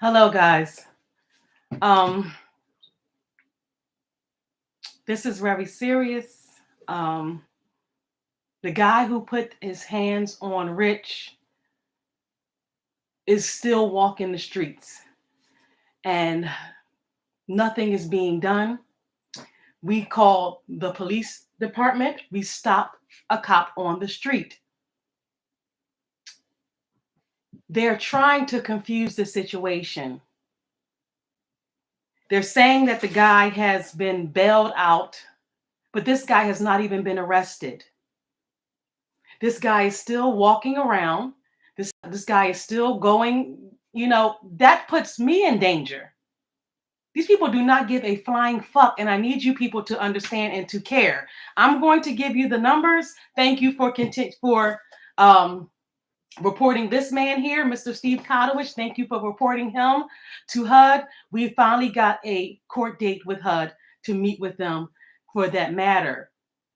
Hello, guys. Um, this is very serious. Um, the guy who put his hands on Rich is still walking the streets, and nothing is being done. We called the police department. We stopped a cop on the street. They're trying to confuse the situation. They're saying that the guy has been bailed out, but this guy has not even been arrested. This guy is still walking around. This guy is still going, that puts me in danger. These people do not give a flying fuck, and I need you people to understand and to care. I'm going to give you the numbers. Thank you for reporting this man here, Mr. Steve Kotowich. Thank you for reporting him to HUD. We finally got a court date with HUD to meet with them for that matter.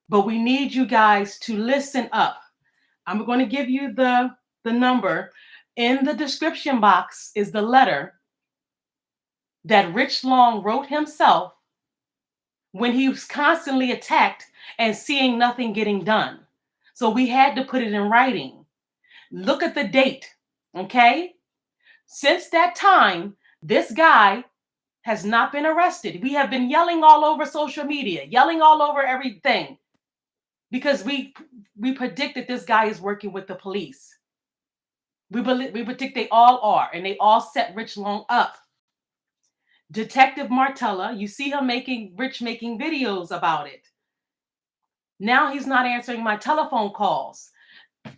But we need you guys to listen up. I'm going to give you the number. In the description box is the letter that Rich Long wrote himself when he was constantly attacked and seeing nothing getting done. So we had to put it in writing. Look at the date, okay? Since that time, this guy has not been arrested. We have been yelling all over social media, yelling all over everything, because we predict that this guy is working with the police. We predict they all are, and they all set Rich Long up. Detective Martella, you see him Rich making videos about it. Now he's not answering my telephone calls.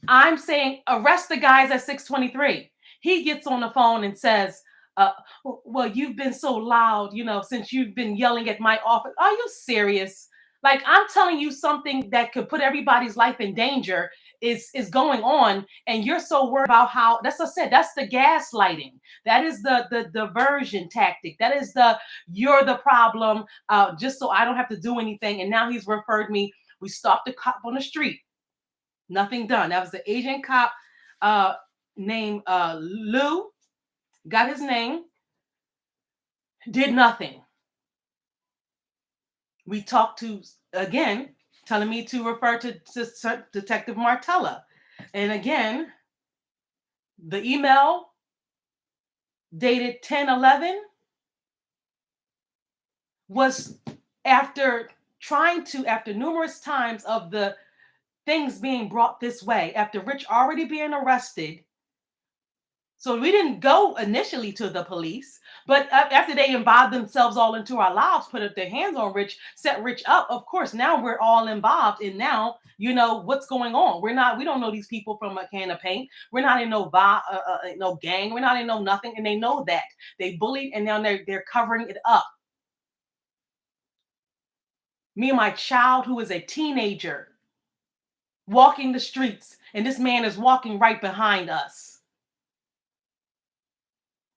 I'm saying arrest the guys at 623. He gets on the phone and says, well, you've been so loud, since you've been yelling at my office. Are you serious? Like, I'm telling you something that could put everybody's life in danger is going on, and you're so worried about how. That's what I said. That's the gaslighting. That is the diversion tactic. That is you're the problem, just so I don't have to do anything. And now he's referred me. We stopped the cop on the street. Nothing done. That was the agent cop named Lou. Got his name. Did nothing. We talked to, again, telling me to refer to Detective Martella. And again, the email dated 10/11 was after numerous times of the things being brought this way, after Rich already being arrested. So we didn't go initially to the police, but after they involved themselves all into our lives, put up their hands on Rich, set Rich up, of course, now we're all involved. And now, what's going on. We don't know these people from a can of paint. We're not in no gang. We're not in no nothing. And they know that. They bullied, and now they're covering it up. Me and my child, who is a teenager, walking the streets, and this man is walking right behind us.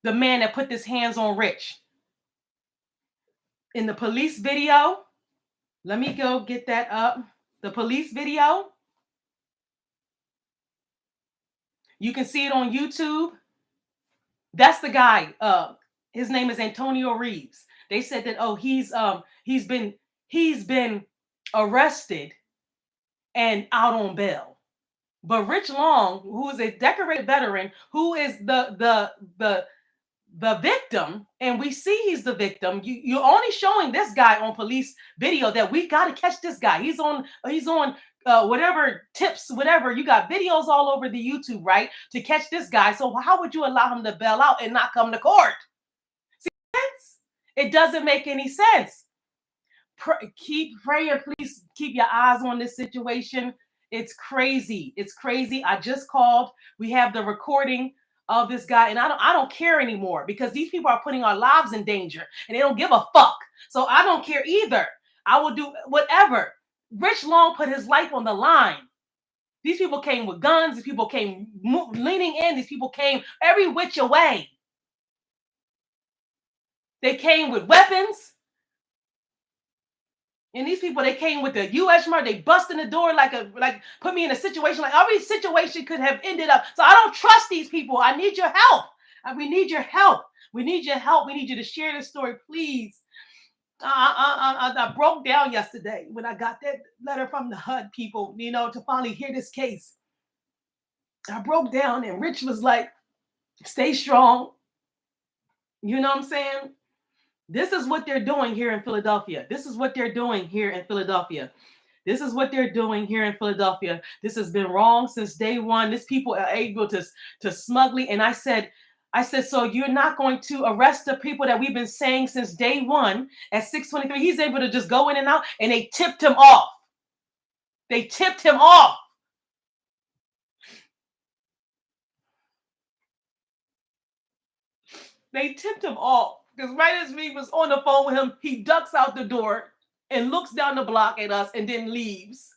The man that put his hands on Rich. In the police video, let me go get that up. The police video, you can see it on YouTube. That's the guy. His name is Antonio Reeves. They said that he's been arrested and out on bail. But Rich Long, who is a decorated veteran, who is the victim, and we see he's the victim. You're only showing this guy on police video that we got to catch this guy. He's on whatever tips, whatever. You got videos all over the YouTube, right, to catch this guy. So how would you allow him to bail out and not come to court? See, it doesn't make any sense. Keep praying, please. Keep your eyes on this situation. It's crazy. It's crazy. I just called. We have the recording of this guy, and I don't care anymore, because these people are putting our lives in danger, and they don't give a fuck. So I don't care either. I will do whatever. Rich Long put his life on the line. These people came with guns. These people came leaning in. These people came every which way. They came with weapons. And these people, they came with the U.S. mark. They bust in the door like put me in a situation like every situation could have ended up. So I don't trust these people. I need your help. We need your help. We need your help. We need you to share this story, please. I broke down yesterday when I got that letter from the HUD people, to finally hear this case. I broke down, and Rich was like, stay strong. You know what I'm saying? This is what they're doing here in Philadelphia. This is what they're doing here in Philadelphia. This is what they're doing here in Philadelphia. This has been wrong since day one. These people are able to smugly. And I said, so you're not going to arrest the people that we've been saying since day one at 6:23. He's able to just go in and out, and they tipped him off. They tipped him off. They tipped him off because right as we was on the phone with him, he ducks out the door and looks down the block at us and then leaves.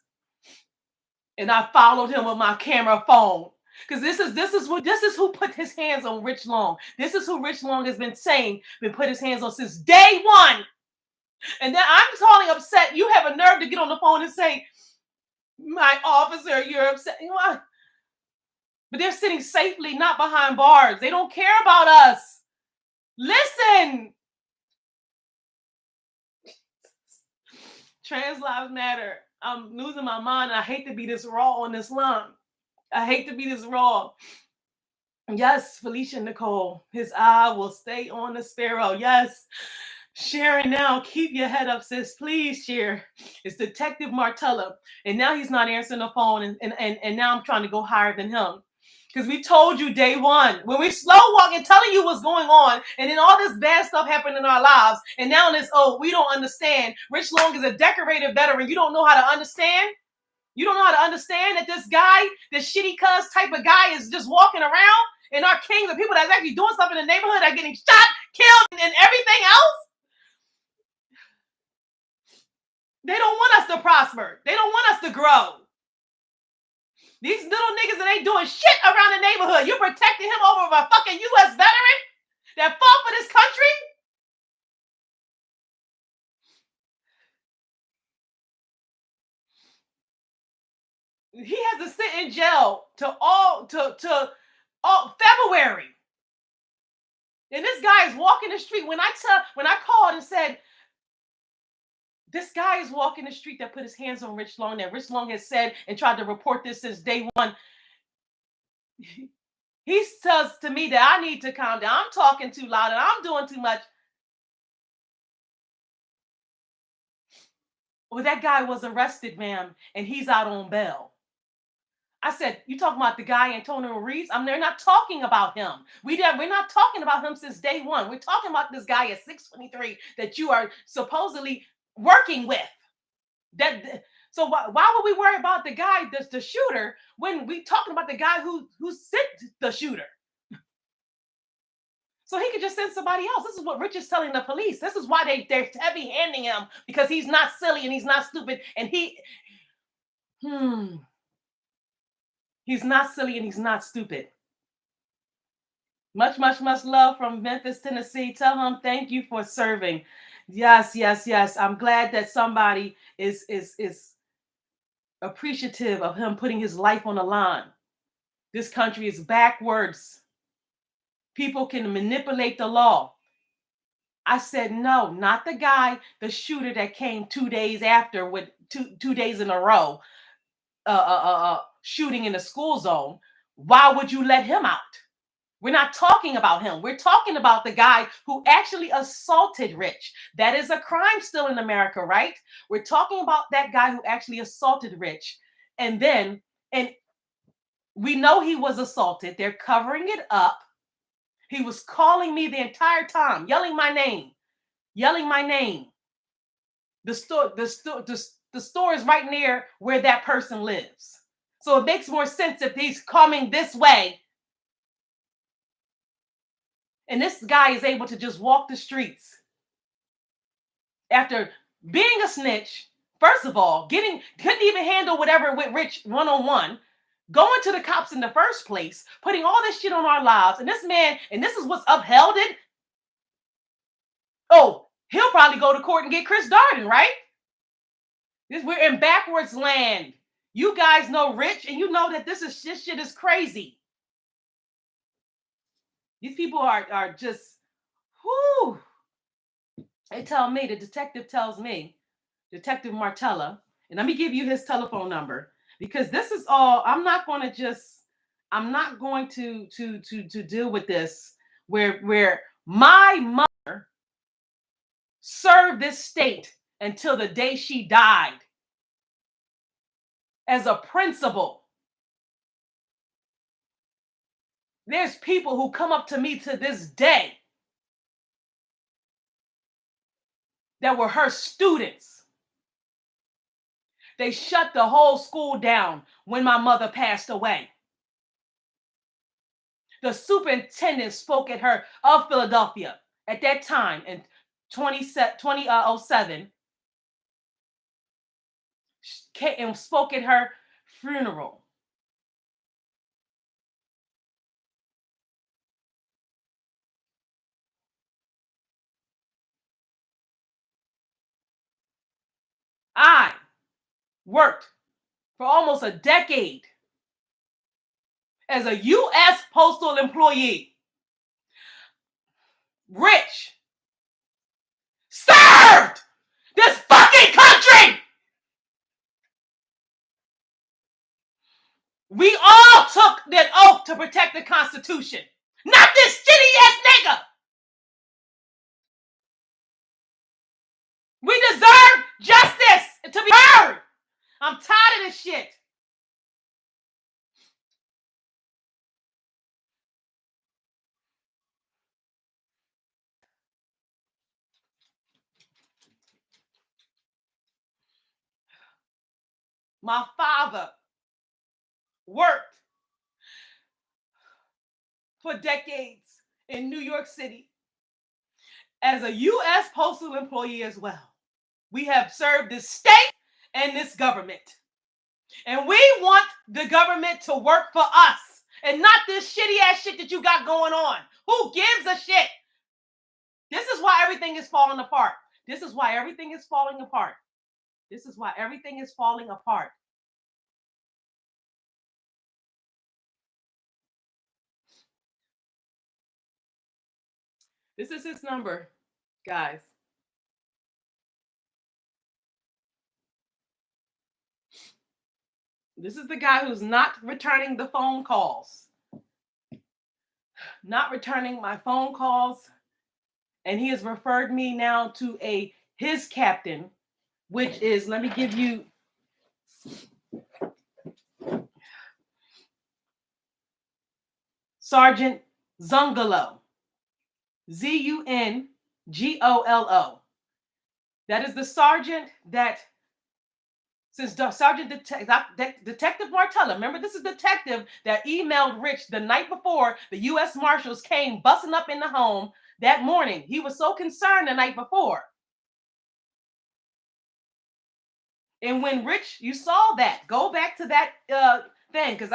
And I followed him with my camera phone because this is who put his hands on Rich Long. This is who Rich Long has been put his hands on since day one. And then I'm totally upset. You have a nerve to get on the phone and say, my officer, you're upset. You know what? But they're sitting safely, not behind bars. They don't care about us. Listen. Trans lives matter. I'm losing my mind. I hate to be this raw on this line. I hate to be this raw. Yes, Felicia Nicole, his eye will stay on the sparrow. Yes. Sharon, now keep your head up, sis. Please share. It's Detective Martella. And now he's not answering the phone. And now I'm trying to go higher than him. Because we told you day one, when we slow walking, telling you what's going on, and then all this bad stuff happened in our lives, and now this, we don't understand. Rich Long is a decorated veteran. You don't know how to understand? You don't know how to understand that this guy, this shitty cuz type of guy is just walking around, and our kings, the people that's actually doing stuff in the neighborhood are getting shot, killed, and everything else? They don't want us to prosper. They don't want us to grow. These little niggas that ain't doing shit around the neighborhood. You're protecting him over a fucking U.S. veteran that fought for this country? He has to sit in jail to all February. And this guy is walking the street. When I called and said, this guy is walking the street that put his hands on Rich Long, that Rich Long has said and tried to report this since day one. He says to me that I need to calm down. I'm talking too loud and I'm doing too much. Well, that guy was arrested, ma'am, and he's out on bail. I said, you talking about the guy, Antonio Reeves? They're not talking about him. We're not talking about him since day one. We're talking about this guy at 623 that you are supposedly working with. So why would we worry about the guy, the shooter, when we talking about the guy who sent the shooter? So he could just send somebody else. This is what Rich is telling the police. This is why they're heavy-handing him, because he's not silly and he's not stupid. And he's not silly and he's not stupid. Much, much, much love from Memphis, Tennessee. Tell him thank you for serving. Yes, yes, yes. I'm glad that somebody is appreciative of him putting his life on the line. This country is backwards. People can manipulate the law. I said, no, not the guy, the shooter that came 2 days after with two days in a row, shooting in the school zone. Why would you let him out? We're not talking about him. We're talking about the guy who actually assaulted Rich. That is a crime still in America, right? We're talking about that guy who actually assaulted Rich. And we know he was assaulted. They're covering it up. He was calling me the entire time, yelling my name. The store is right near where that person lives. So it makes more sense if he's coming this way. And this guy is able to just walk the streets after being a snitch. First of all, couldn't even handle whatever with Rich one-on-one, going to the cops in the first place, putting all this shit on our lives. And this man, and this is what's upheld it. Oh, he'll probably go to court and get Chris Darden, right? We're in backwards land. You guys know Rich, and you know that this shit is crazy. These people are just Whew. They tell me, the detective tells me, Detective Martella, and let me give you his telephone number, because this is all, I'm not going to deal with this where my mother served this state until the day she died as a principal. There's people who come up to me to this day that were her students. They shut the whole school down when my mother passed away. The superintendent spoke at her of Philadelphia at that time in 2007 and spoke at her funeral. I worked for almost a decade as a U.S. postal employee. Rich. Served this fucking country. We all took that oath to protect the Constitution. Not this shitty ass nigga. We deserve justice to be heard. I'm tired of this shit. My father worked for decades in New York City as a U.S. postal employee as well. We have served this state and this government. And we want the government to work for us and not this shitty ass shit that you got going on. Who gives a shit? This is why everything is falling apart. This is why everything is falling apart. This is why everything is falling apart. This is his number, guys. This is the guy who's not returning the phone calls. Not returning my phone calls. And he has referred me now to his captain, which is, let me give you Sergeant Zungolo. Zungolo. That is the sergeant that, since Detective Martella, remember this is detective that emailed Rich the night before the U.S. Marshals came busting up in the home that morning. He was so concerned the night before. And when Rich, you saw that, go back to that thing, because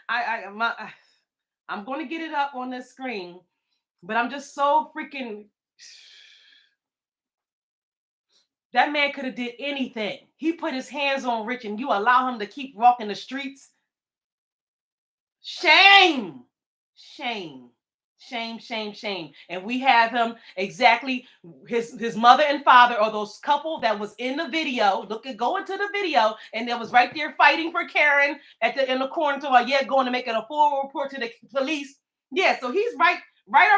I'm going to get it up on the screen, but I'm just so freaking. That man could have did anything. He put his hands on Rich, and you allow him to keep walking the streets. Shame, shame, shame, shame, shame. And we have him exactly, his mother and father, or those couple that was in the video. Go into the video, and that was right there fighting for Karen in the corner, to going to make it a full report to the police. Yeah, so he's right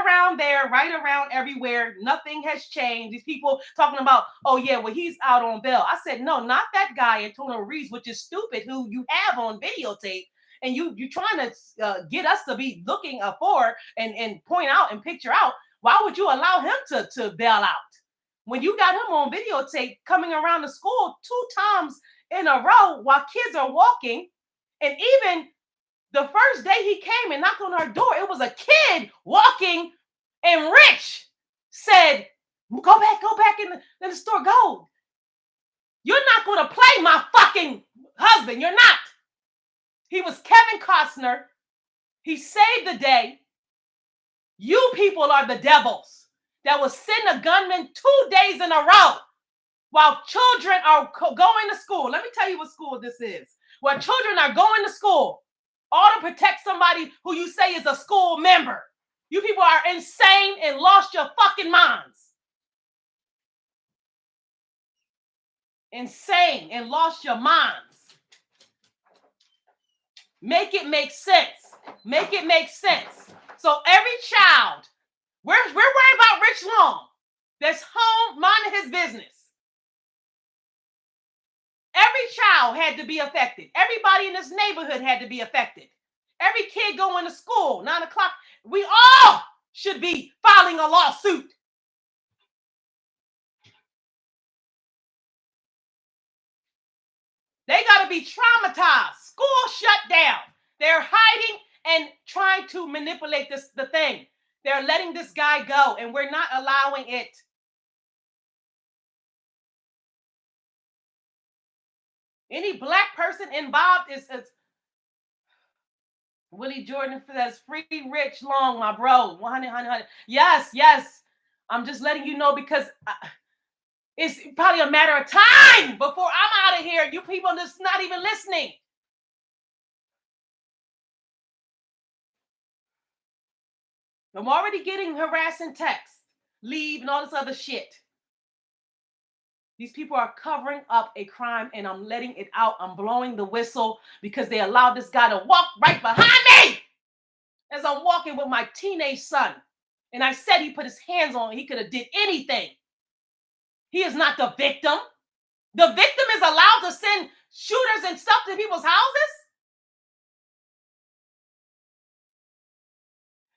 around there, right around everywhere. Nothing has changed. These people talking about, oh yeah, well, he's out on bail. I said, no, not that guy, Antonio Reeves, which is stupid, who you have on videotape. And you trying to get us to be looking for and point out and picture out. Why would you allow him to bail out when you got him on videotape coming around the school 2 times in a row while kids are walking? And even the first day he came and knocked on our door, it was a kid walking, and Rich said, go back in the store, go. You're not going to play my fucking husband. You're not. He was Kevin Costner. He saved the day. You people are the devils that will send a gunman 2 days in a row while children are going to school. Let me tell you what school this is. Where children are going to school, all to protect somebody who you say is a school member. You people are insane and lost your fucking minds. Insane and lost your minds. Make it make sense. Make it make sense. So every child, we're worried about Rich Long that's home minding his business. Every child had to be affected. Everybody in this neighborhood had to be affected. Every kid going to school, 9 o'clock, we all should be filing a lawsuit. They got to be traumatized. School shut down. They're hiding and trying to manipulate the thing. They're letting this guy go, and we're not allowing it. Any black person involved is Willie Jordan says, free Rich Long, my bro. 100. Yes, yes. I'm just letting you know because it's probably a matter of time before I'm out of here. You people just not even listening. I'm already getting harassing texts, leave, and all this other shit. These people are covering up a crime, and I'm letting it out. I'm blowing the whistle because they allowed this guy to walk right behind me as I'm walking with my teenage son. And I said he put his hands on, he could have did anything. He is not the victim. The victim is allowed to send shooters and stuff to people's houses.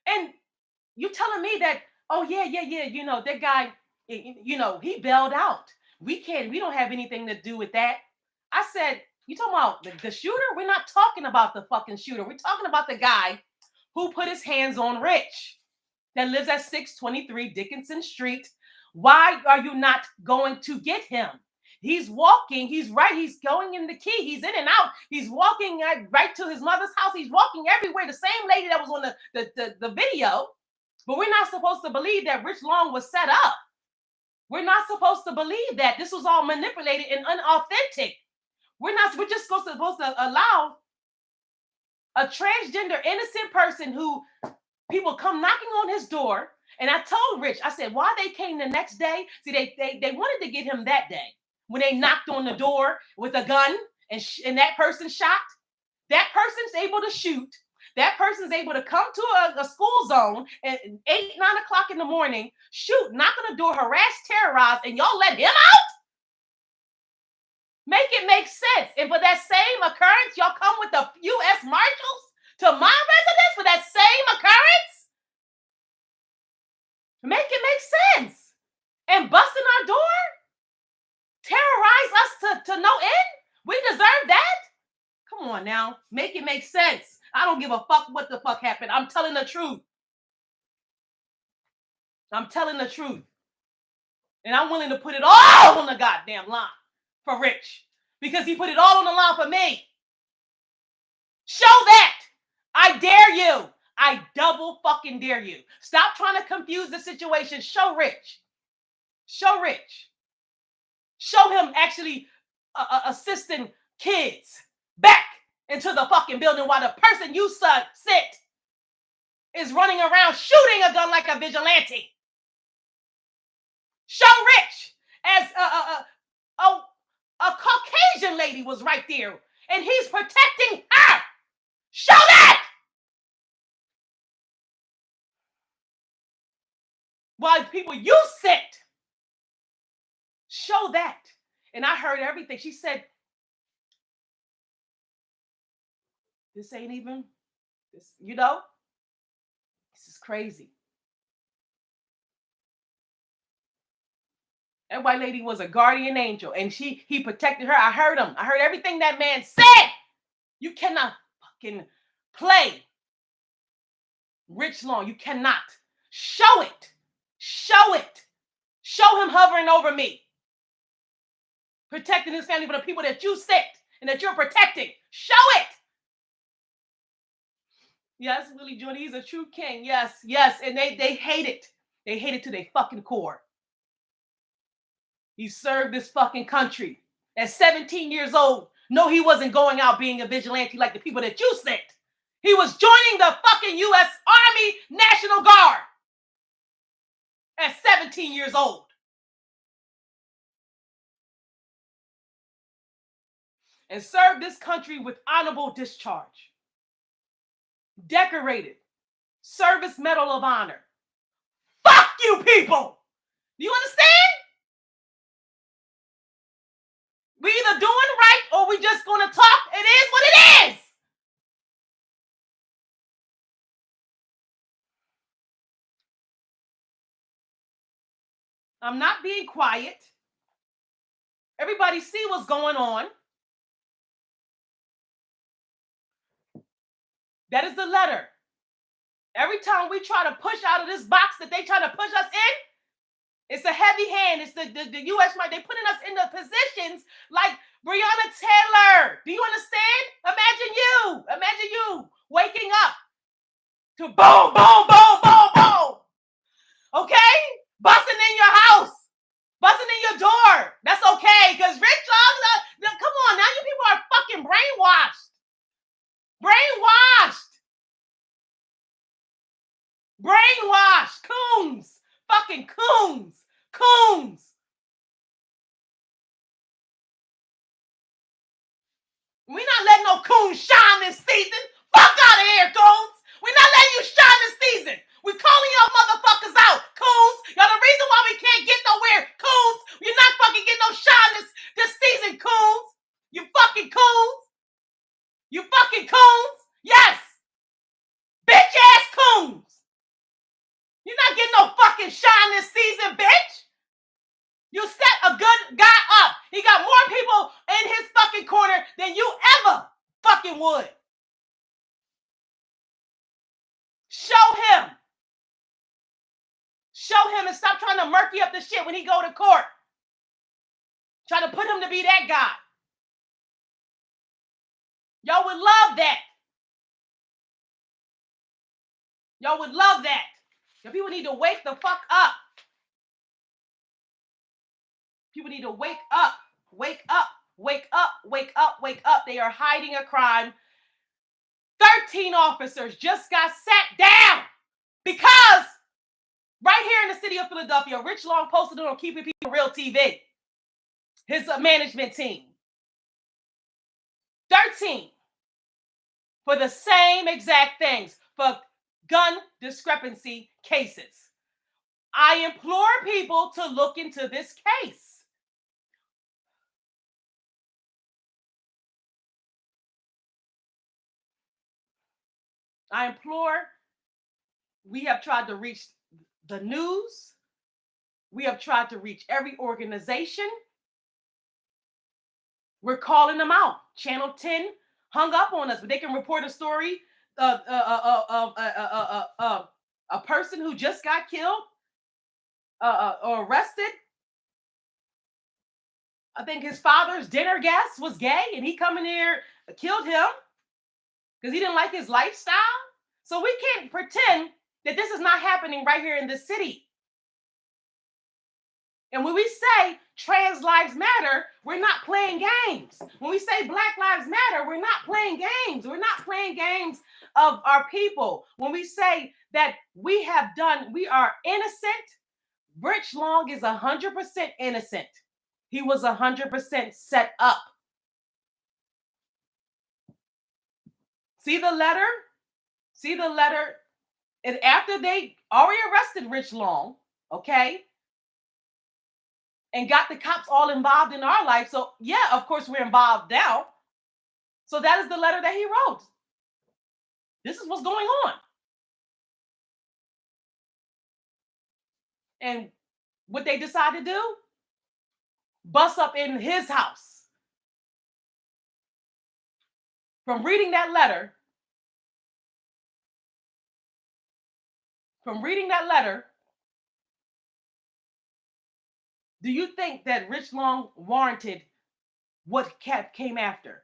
And you telling me that, oh, yeah, you know, that guy, you know, he bailed out. We don't have anything to do with that. I said, you talking about the shooter? We're not talking about the fucking shooter. We're talking about the guy who put his hands on Rich that lives at 623 Dickinson Street. Why are you not going to get him? He's walking. He's going in the key. He's in and out. He's walking right to his mother's house. He's walking everywhere. The same lady that was on the video. But we're not supposed to believe that Rich Long was set up. We're not supposed to believe that this was all manipulated and unauthentic. We're just supposed to allow a transgender innocent person who people come knocking on his door. And I told Rich, I said, why they came the next day? See, they wanted to get him that day when they knocked on the door with a gun and that person shot. That person's able to shoot. That person's able to come to a school zone at 8, 9 o'clock in the morning, shoot, knock on the door, harass, terrorize, and y'all let him out? Make it make sense. And for that same occurrence, y'all come with the U.S. Marshals to my residence for that same occurrence? Make it make sense. And busting our door? Terrorize us to no end? We deserve that? Come on now. Make it make sense. I don't give a fuck what the fuck happened. I'm telling the truth. I'm telling the truth. And I'm willing to put it all on the goddamn line for Rich. Because he put it all on the line for me. Show that. I dare you. I double fucking dare you. Stop trying to confuse the situation. Show Rich. Show Rich. Show him actually assisting kids back into the fucking building while the person you sit is running around shooting a gun like a vigilante. Show Rich as a Caucasian lady was right there and he's protecting her. Show that. While people you sit. Show that. And I heard everything. She said, this ain't even, this, you know, this is crazy. That white lady was a guardian angel and he protected her. I heard him. I heard everything that man said. You cannot fucking play Rich Long. You cannot. Show it. Show it. Show him hovering over me. Protecting his family from the people that you sit and that you're protecting. Show it. Yes, Willie Jordan, he's a true king. Yes, yes. And they hate it. They hate it to their fucking core. He served this fucking country at 17 years old. No, he wasn't going out being a vigilante like the people that you sent. He was joining the fucking U.S. Army National Guard at 17 years old. And served this country with honorable discharge. Decorated. Service Medal of Honor. Fuck you people! Do you understand? We either doing right or we just gonna talk. It is what it is. I'm not being quiet. Everybody see what's going on. That is the letter. Every time we try to push out of this box that they try to push us in, it's a heavy hand. It's the U.S. They're putting us in the positions like Breonna Taylor. Do you understand? Imagine you waking up to boom, boom, boom, boom, boom. Okay? Busting in your house. Busting in your door. That's okay. Because Rich Law, come on, now you people are fucking brainwashed. Brainwashed. Coons. Fucking coons. We're not letting no coons shine this season. Fuck out of here, coons. We're not letting you shine this season. We're calling y'all motherfuckers out, coons. Y'all the reason why we can't get nowhere, coons. You're not fucking getting no shine this season, coons. You fucking coons. Yes. Bitch ass coons. You're not getting no fucking shine this season, bitch. You set a good guy up. He got more people in his fucking corner than you ever fucking would. Show him and stop trying to murky up the shit when he go to court. Try to put him to be that guy. Y'all would love that. Y'all people need to wake the fuck up. People need to wake up. Wake up. They are hiding a crime. 13 officers just got sat down because right here in the city of Philadelphia, Rich Long posted it on Keeping People Real TV. His management team. 13 for the same exact things, for gun discrepancy cases. I implore people to look into this case. I implore, we have tried to reach the news. We have tried to reach every organization. We're calling them out. Channel 10 hung up on us, but they can report a story of a person who just got killed or arrested. I think his father's dinner guest was gay, and he come in here, killed him because he didn't like his lifestyle. So we can't pretend that this is not happening right here in this city. And when we say trans lives matter, we're not playing games. When we say Black lives matter, we're not playing games. We're not playing games of our people. When we say that we are innocent, Rich Long is 100% innocent. He was 100% set up. See the letter? And after they already arrested Rich Long, okay, and got the cops all involved in our life. So yeah, of course we're involved now. So that is the letter that he wrote. This is what's going on. And what they decide to do? Bust up in his house. From reading that letter, do you think that Rich Long warranted what came after?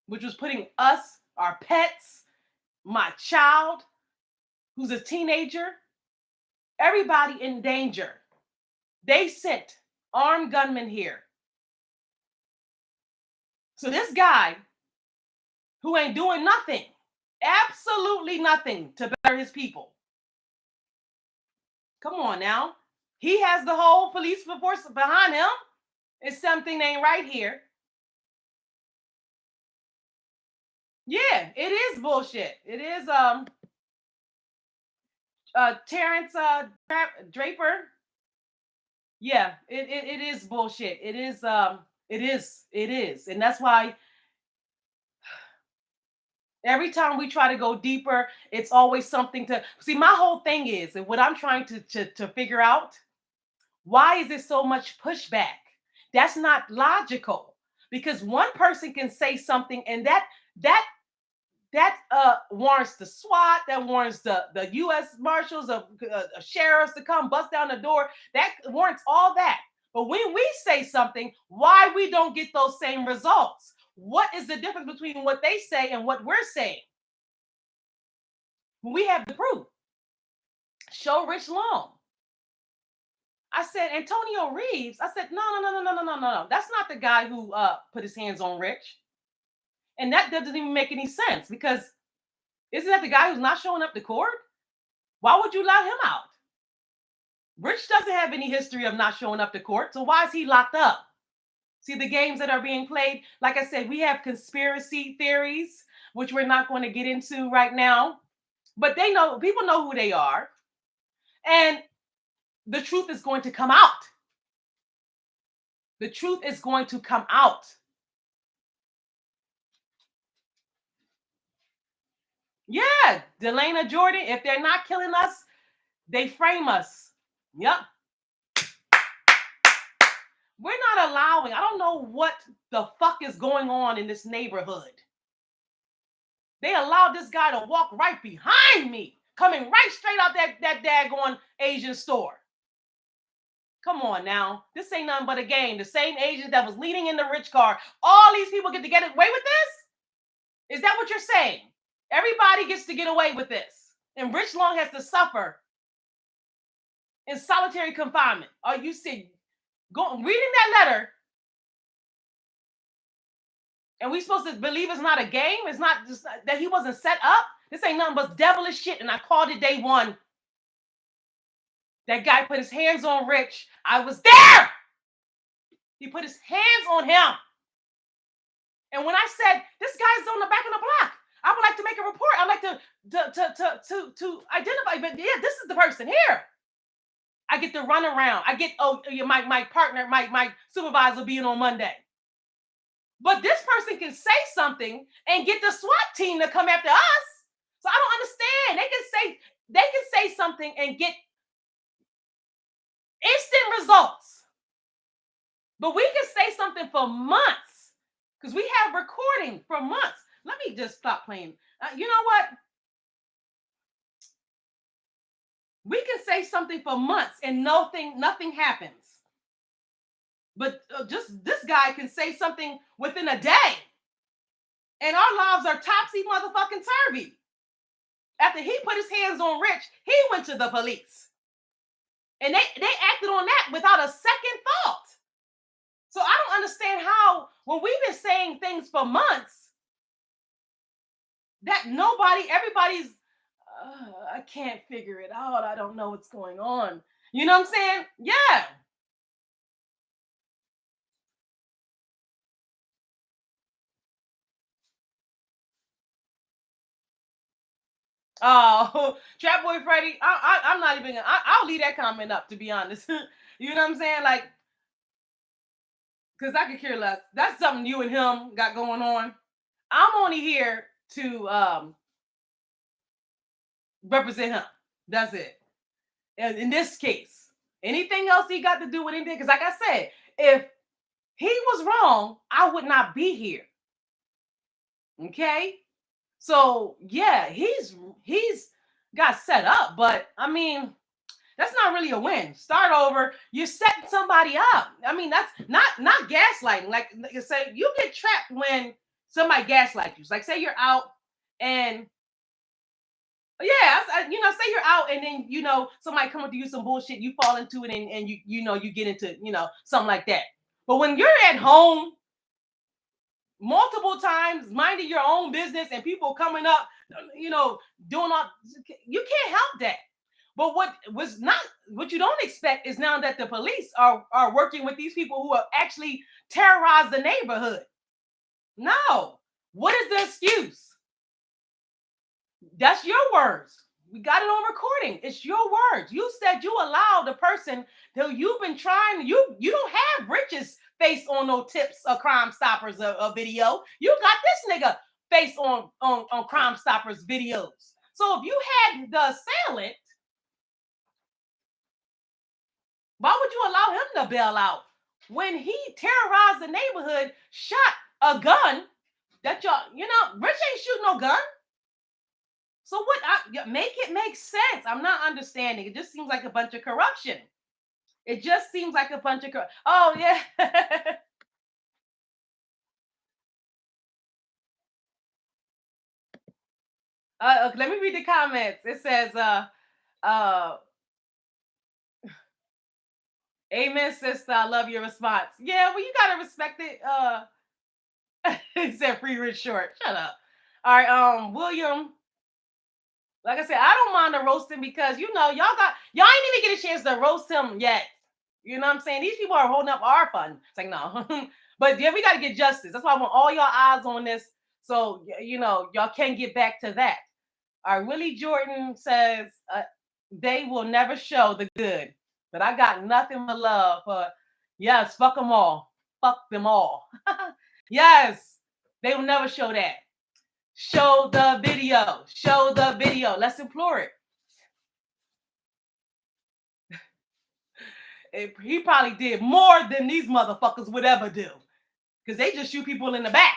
Which was putting us, our pets, my child, who's a teenager, everybody in danger. They sent armed gunmen here So this guy who ain't doing nothing, absolutely nothing to better his people. Come on now. He has the whole police force behind him. It's something that ain't right here. Yeah, it is bullshit. It is Terrence Draper. Yeah, it is bullshit. It is it is. And that's why every time we try to go deeper, it's always something to see. My whole thing is, and what I'm trying to figure out, why is there so much pushback? That's not logical, because one person can say something and that warrants the SWAT, that warrants the U.S. Marshals, of sheriffs to come bust down the door. That warrants all that. But when we say something, why we don't get those same results? What is the difference between what they say and what we're saying? We have the proof. Show Rich Long. I said, Antonio Reeves. I said, no. That's not the guy who put his hands on Rich. And that doesn't even make any sense, because isn't that the guy who's not showing up to court? Why would you allow him out? Rich doesn't have any history of not showing up to court, so why is he locked up? See the games that are being played? Like I said, we have conspiracy theories, which we're not going to get into right now, but people know who they are, and the truth is going to come out. The truth is going to come out. Yeah, Delana Jordan, if they're not killing us, they frame us. Yep. We're not allowing, I don't know what the fuck is going on in this neighborhood. They allowed this guy to walk right behind me, coming right straight out that daggone Asian store. Come on now. This ain't nothing but a game. The same agent that was leading in the rich car. All these people get to get away with this? Is that what you're saying? Everybody gets to get away with this, and Rich Long has to suffer in solitary confinement. Are you reading that letter, and we supposed to believe it's not a game? It's not just that he wasn't set up? This ain't nothing but devilish shit, and I called it day one. That guy put his hands on Rich. I was there. He put his hands on him. And when I said, this guy's on the back of the block, I would like to make a report. I'd like to identify, but yeah, this is the person here. I get to run around. I get, my partner, my supervisor being on Monday. But this person can say something and get the SWAT team to come after us. So I don't understand. They can say something and get instant results. But we can say something for months, because we have recording for months. Let me just stop playing. You know what? We can say something for months and nothing happens. But just this guy can say something within a day, and our lives are topsy motherfucking turvy. After he put his hands on Rich, he went to the police, and they acted on that without a second thought. So I don't understand how, when we've been saying things for months, that everybody's, I can't figure it out. I don't know what's going on. You know what I'm saying? Yeah. Oh, Trap Boy Freddy, I'm not even, I'll leave that comment up, to be honest. You know what I'm saying? Like, because I could care less. That's something you and him got going on. I'm only here to represent him. That's it. And in this case, anything else he got to do with anything, because like I said, if he was wrong, I would not be here. Okay? So yeah, he's got set up, but I mean, that's not really a win. Start over. You're setting somebody up. I mean, that's not gaslighting. Like say, you get trapped when somebody gaslights you. Like say you're out and yeah, say you're out and then somebody come up to you some bullshit, you fall into it and you get into something like that. But when you're at home multiple times, minding your own business, and people coming up, doing all. You can't help that. But what you don't expect is now that the police are working with these people who have actually terrorized the neighborhood. No. What is the excuse? That's your words. We got it on recording. It's your words. You said you allowed the person who you've been trying. You don't have Rich's face on no tips or Crime Stoppers a video. You got this nigga face on Crime Stoppers videos. So if you had the assailant, why would you allow him to bail out when he terrorized the neighborhood, shot a gun that Rich ain't shooting no gun. So what? Make it make sense. I'm not understanding. It just seems like a bunch of corruption. It just seems like a bunch of Oh yeah. Okay, let me read the comments. It says, amen, sister. I love your response. Yeah, well, you gotta respect it. He said free Rich Short. Shut up. All right, William. Like I said, I don't mind the roasting because y'all ain't even get a chance to roast him yet. You know what I'm saying? These people are holding up our fun. It's like, no. But yeah, we got to get justice. That's why I want all y'all eyes on this. So, y'all can get back to that. All right, Willie Jordan says, they will never show the good. But I got nothing but love for, yes, fuck them all. Fuck them all. Yes, they will never show that. Show the video. Show the video. Let's implore it. He probably did more than these motherfuckers would ever do. Because they just shoot people in the back.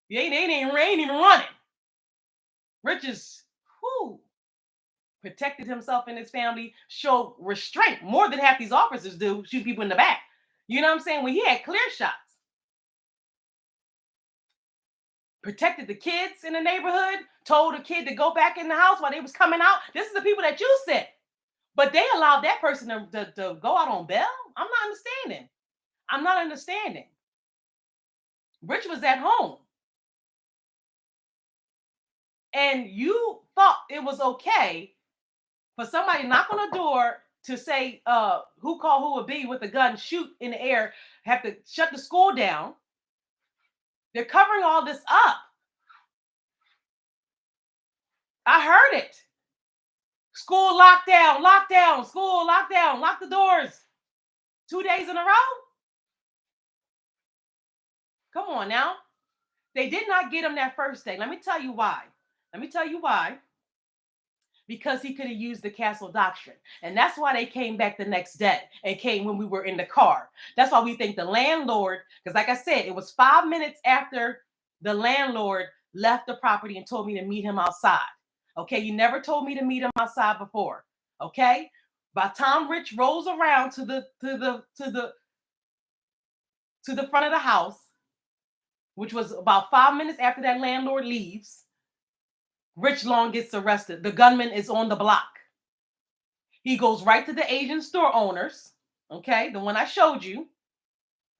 They ain't even running. Rich is protected himself and his family, showed restraint more than half these officers do, shoot people in the back. You know what I'm saying? When he had clear shots. Protected the kids in the neighborhood, told a kid to go back in the house while they was coming out. This is the people that you sent. But they allowed that person to go out on bail? I'm not understanding. Rich was at home. And you thought it was okay for somebody to knock on the door to say, who called who would be with a gun, shoot in the air, have to shut the school down. They're covering all this up. I heard it. School lockdown, school lockdown, lock the doors. 2 days in a row? Come on now. They did not get him that first day. Let me tell you why. Because he could have used the castle doctrine. And that's why they came back the next day and came when we were in the car. That's why we think the landlord, because like I said, it was 5 minutes after the landlord left the property and told me to meet him outside. Okay, you never told me to meet him outside before. Okay? By the time Rich rolls around to the front of the house, which was about 5 minutes after that landlord leaves, Rich Long gets arrested. The gunman is on the block. He goes right to the Asian store owners, okay, the one I showed you,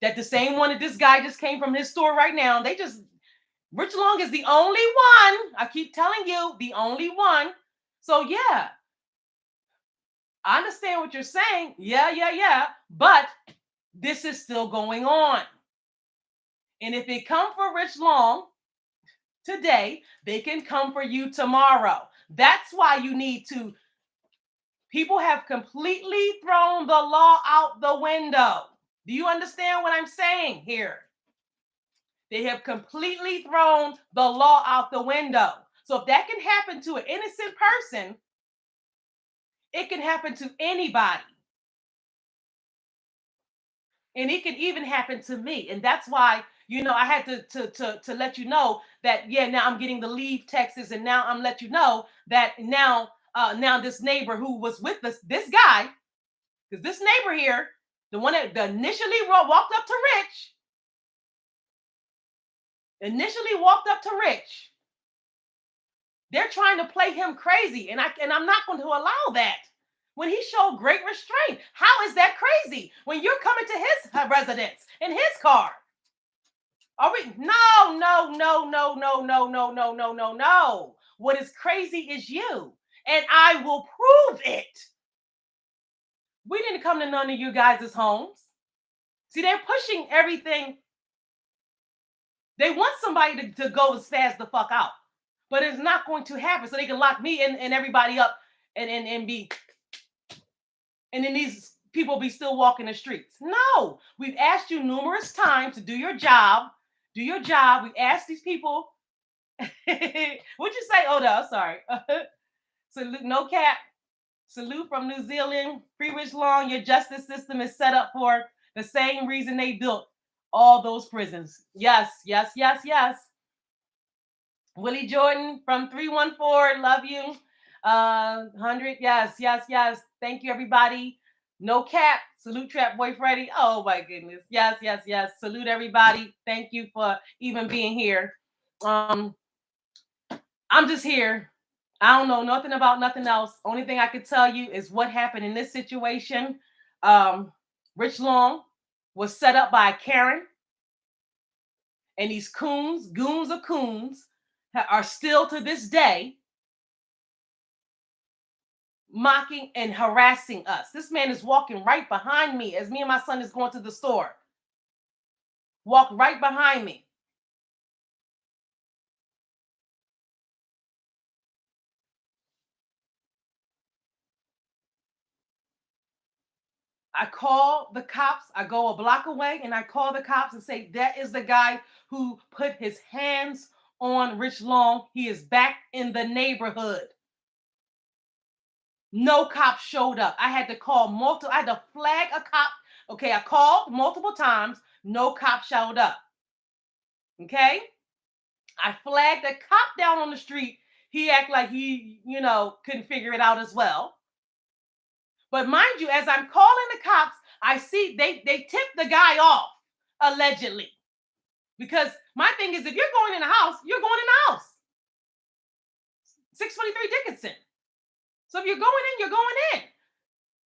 that the same one that this guy just came from his store right now. Rich Long is the only one. I keep telling you, the only one. So yeah, I understand what you're saying. Yeah. But this is still going on. And if they come for Rich Long today, they can come for you tomorrow. That's why you need to. People have completely thrown the law out the window. Do you understand what I'm saying here? They have completely thrown the law out the window. So if that can happen to an innocent person, it can happen to anybody. And it can even happen to me. And that's why, I had to let you know that, now I'm getting the leave texts, and now I'm let you know that now this neighbor who was with this guy, because this neighbor here, the one that initially walked up to Rich, they're trying to play him crazy. And I'm not going to allow that. When he showed great restraint, how is that crazy? When you're coming to his residence in his car. Are we? No, no, no, no, no, no, no, no, no, no, no. What is crazy is you, and I will prove it. We didn't come to none of you guys' homes. See, they're pushing everything. They want somebody to go and spaz the fuck out, but it's not going to happen. So they can lock me and everybody up and be, and then these people be still walking the streets. No, we've asked you numerous times to do your job. Do your job. We asked these people. What'd you say? Oh no, sorry. Salute, no cap. Salute from New Zealand. Free Rich Long. Your justice system is set up for the same reason they built all those prisons. Yes, yes, yes, yes. Willie Jordan from 314. Love you. 100. Yes, yes, yes. Thank you, everybody. No cap. Salute Trap Boy Freddy. Oh my goodness. Yes, yes, yes. Salute everybody. Thank you for even being here. I'm just here. I don't know nothing about nothing else. Only thing I could tell you is what happened in this situation. Rich Long was set up by Karen, and these goons of coons, are still to this day mocking and harassing us. This man is walking right behind me as me and my son is going to the store. Walk right behind me. I call the cops. I go a block away and I call the cops and say, that is the guy who put his hands on Rich Long. He is back in the neighborhood. No cop showed up. I had to call multiple. I had to flag a cop. Okay, I called multiple times. No cop showed up. Okay, I flagged a cop down on the street. He acted like he, couldn't figure it out as well. But mind you, as I'm calling the cops, I see they tipped the guy off, allegedly. Because my thing is, if you're going in the house, you're going in the house. 623 Dickinson. So if you're going in, you're going in.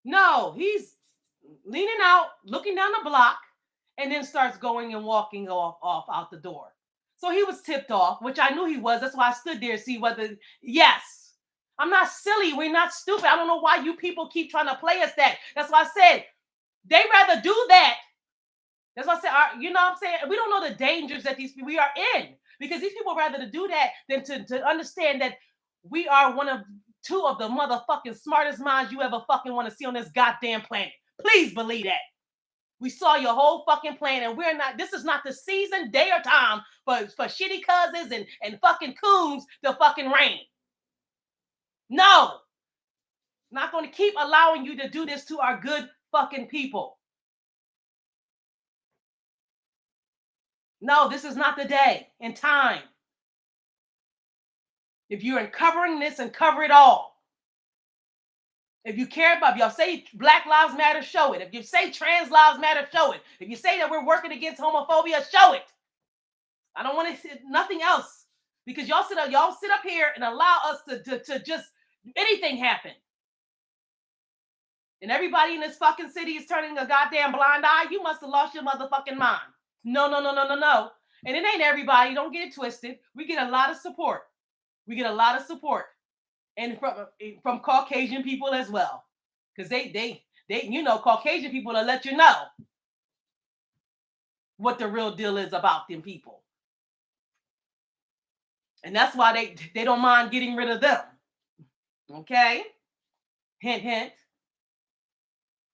No, he's leaning out, looking down the block, and then starts going and walking off out the door. So he was tipped off, which I knew he was. That's why I stood there to see whether, yes. I'm not silly. We're not stupid. I don't know why you people keep trying to play us that. That's why I said, they rather do that. That's why I said, you know what I'm saying? We don't know the dangers that we are in, because these people rather to do that than to understand that we are two of the motherfucking smartest minds you ever fucking want to see on this goddamn planet. Please believe that. We saw your whole fucking plan, and this is not the season, day, or time for shitty cousins and fucking coons to fucking reign. No. Not going to keep allowing you to do this to our good fucking people. No, this is not the day and time. If you're uncovering this, and cover it all. If you care about, if y'all say Black Lives Matter, show it. If you say trans lives matter, show it. If you say that we're working against homophobia, show it. I don't want to see nothing else, because y'all sit up here and allow us to just anything happen. And everybody in this fucking city is turning a goddamn blind eye. You must have lost your motherfucking mind. No. And it ain't everybody. Don't get it twisted. We get a lot of support. And from Caucasian people as well. Because they Caucasian people will let you know what the real deal is about them people. And that's why they don't mind getting rid of them. Okay? Hint, hint.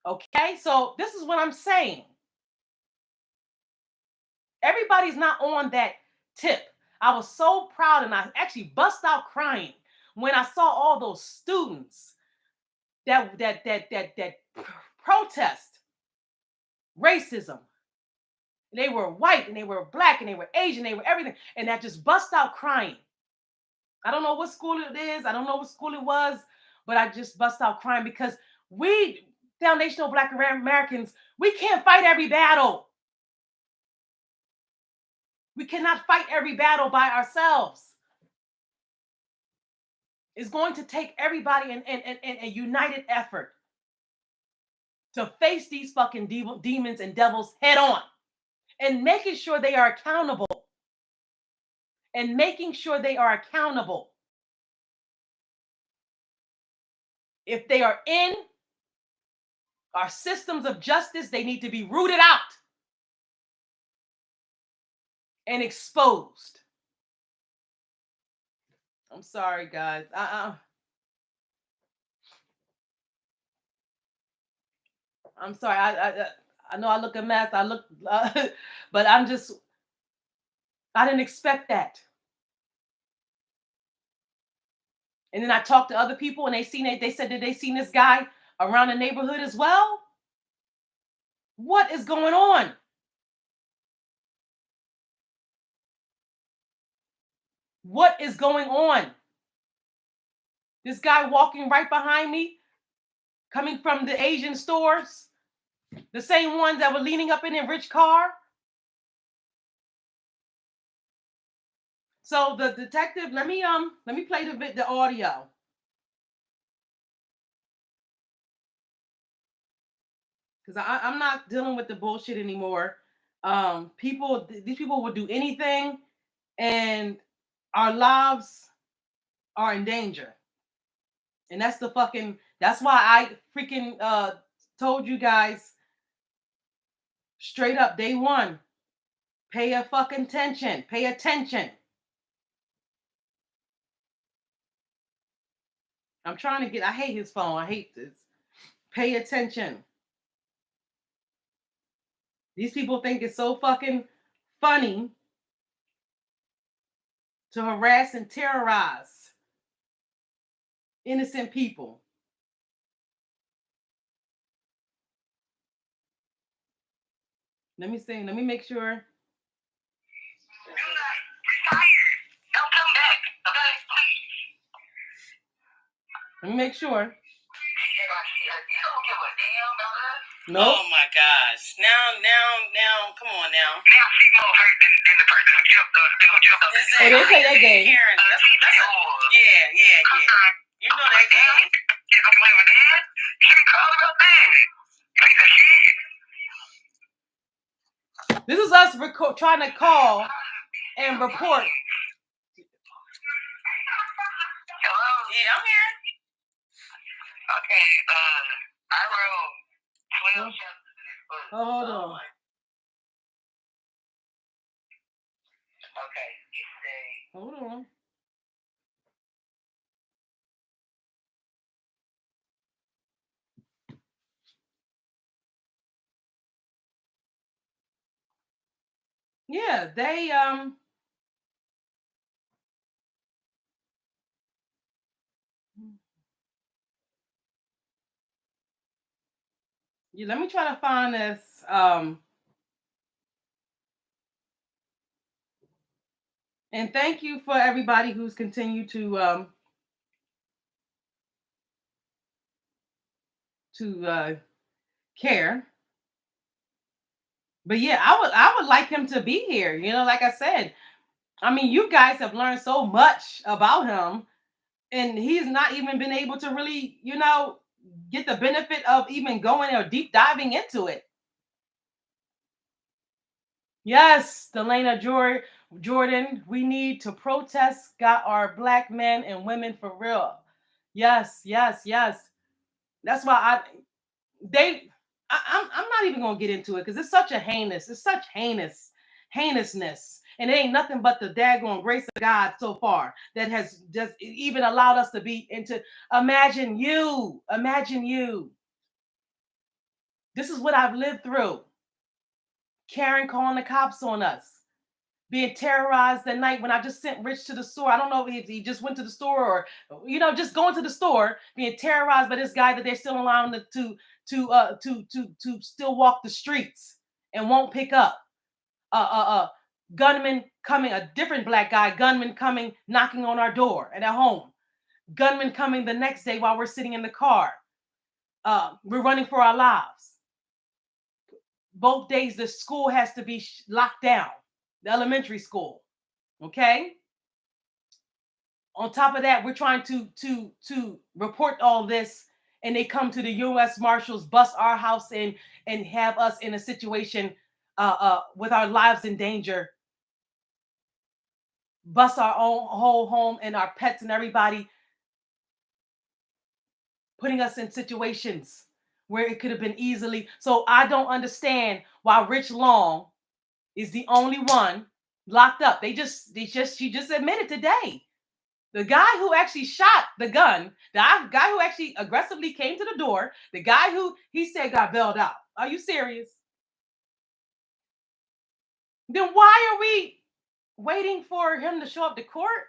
Okay? So this is what I'm saying. Everybody's not on that tip. I was so proud, and I actually bust out crying when I saw all those students that protest racism. They were white, and they were black, and they were Asian, they were everything, and that just bust out crying. I don't know what school it is. I don't know what school it was, but I just bust out crying, because we, foundational Black Americans, we can't fight every battle. We cannot fight every battle by ourselves. It's going to take everybody in a united effort to face these fucking demons and devils head on. and making sure they are accountable. And making sure they are accountable. If they are in our systems of justice, they need to be rooted out and exposed. I'm sorry, guys. I'm sorry. I know I look a mess. I look, but I didn't expect that. And then I talked to other people, and they said that they seen this guy around the neighborhood as well. What is going on? What is going on? This guy walking right behind me, coming from the Asian stores, the same ones that were leaning up in a rich car. So the detective, let me play the audio. Because I'm not dealing with the bullshit anymore. These people would do anything, and our lives are in danger. And that's why I freaking told you guys straight up day one, pay attention. I'm trying to I hate his phone. I hate this. Pay attention. These people think it's so fucking funny to harass and terrorize innocent people. Let me make sure. Do not retire. Don't come back. Okay, please. Let me make sure. You don't give a damn about us. No. Oh my gosh. Now, come on now. Now she more hurt than the person who jumped up. Oh, they play that game. Karen, yeah. You know that game. You gonna play with that? She called up baby. Piece of shit. This is us trying to call and report. Hello? Yeah, I'm here. Okay, I wrote 12 chapters in this book. Oh, hold on. Okay, you say... Hold on. Yeah, they let me try to find this and thank you for everybody who's continued to care. But yeah, I would like him to be here. You know, like I said, I mean, you guys have learned so much about him, and he's not even been able to really, get the benefit of even going or deep diving into it. Yes, Delana Jordan, we need to protest, got our black men and women for real. Yes. That's why I'm not even gonna get into it because it's such heinousness. And it ain't nothing but the daggone grace of God so far that has just even allowed us to be into. Imagine you. This is what I've lived through. Karen calling the cops on us. Being terrorized that night when I just sent Rich to the store. I don't know if he just went to the store or, just going to the store, being terrorized by this guy that they're still allowing to still walk the streets and won't pick up. Gunman coming, a different black guy, gunman coming, knocking on our door at our home. Gunman coming the next day while we're sitting in the car. We're running for our lives. Both days the school has to be locked down, the elementary school. Okay. On top of that, we're trying to report all this, and they come to the U.S. Marshals, bust our house in, and have us in a situation with our lives in danger, bust our own whole home and our pets and everybody, putting us in situations where it could have been easily. So I don't understand why Rich Long is the only one locked up. She just admitted today. The guy who actually shot the gun, the guy who actually aggressively came to the door, the guy who he said got bailed out. Are you serious? Then why are we waiting for him to show up to court?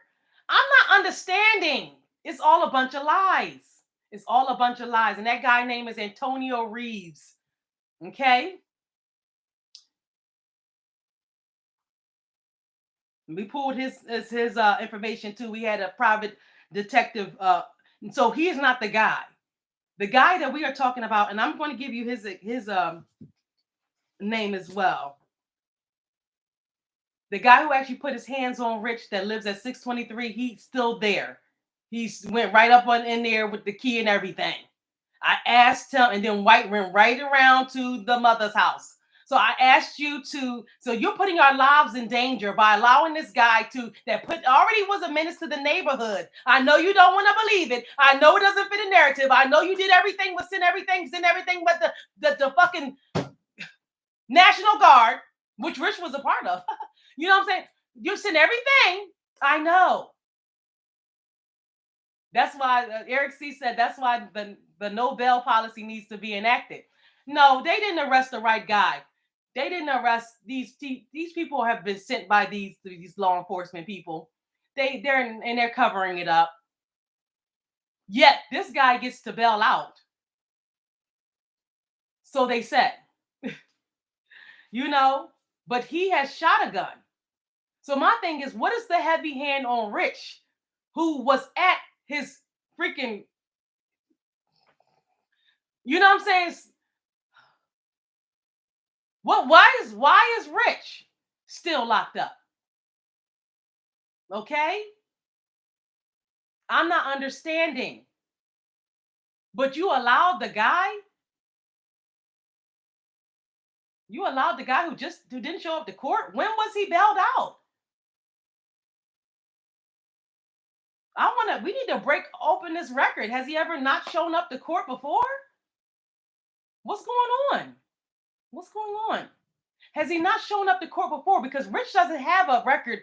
I'm not understanding. It's all a bunch of lies. It's all a bunch of lies. And that guy name is Antonio Reeves. Okay? We pulled his information too. We had a private detective. And so he is not the guy. The guy that we are talking about, and I'm going to give you his name as well. The guy who actually put his hands on Rich that lives at 623, he's still there. He went right up in there with the key and everything. I asked him, and then White went right around to the mother's house. So I asked you to, so you're putting our lives in danger by allowing this guy already was a menace to the neighborhood. I know you don't want to believe it. I know it doesn't fit a narrative. I know you did everything, send everything but the fucking National Guard, which Rich was a part of. You know what I'm saying? You send everything. I know. That's why Eric C. said that's why the no bail policy needs to be enacted. No, they didn't arrest the right guy. They didn't arrest these people have been sent by these law enforcement people. They're covering it up. Yet this guy gets to bail out. So they said, you know, but he has shot a gun. So my thing is, what is the heavy hand on Rich, who was at his freaking, you know what I'm saying? Why is Rich still locked up? Okay? I'm not understanding. But you allowed the guy who didn't show up to court. When was he bailed out? We need to break open this record. Has he ever not shown up to court before? What's going on? What's going on? Has he not shown up to court before? Because Rich doesn't have a record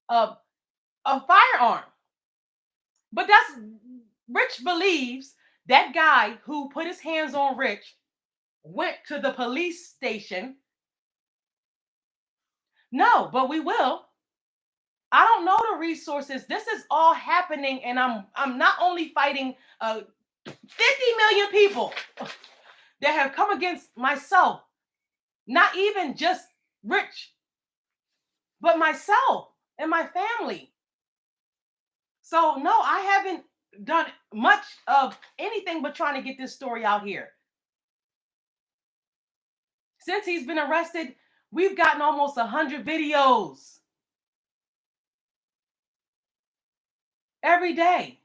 of a firearm. But Rich believes that guy who put his hands on Rich went to the police station. No, but we will. I don't know the resources. This is all happening, and I'm not only fighting 50 million people that have come against myself, not even just Rich, but myself and my family. So no, I haven't done much of anything but trying to get this story out here. Since he's been arrested, we've gotten almost 100 videos every day.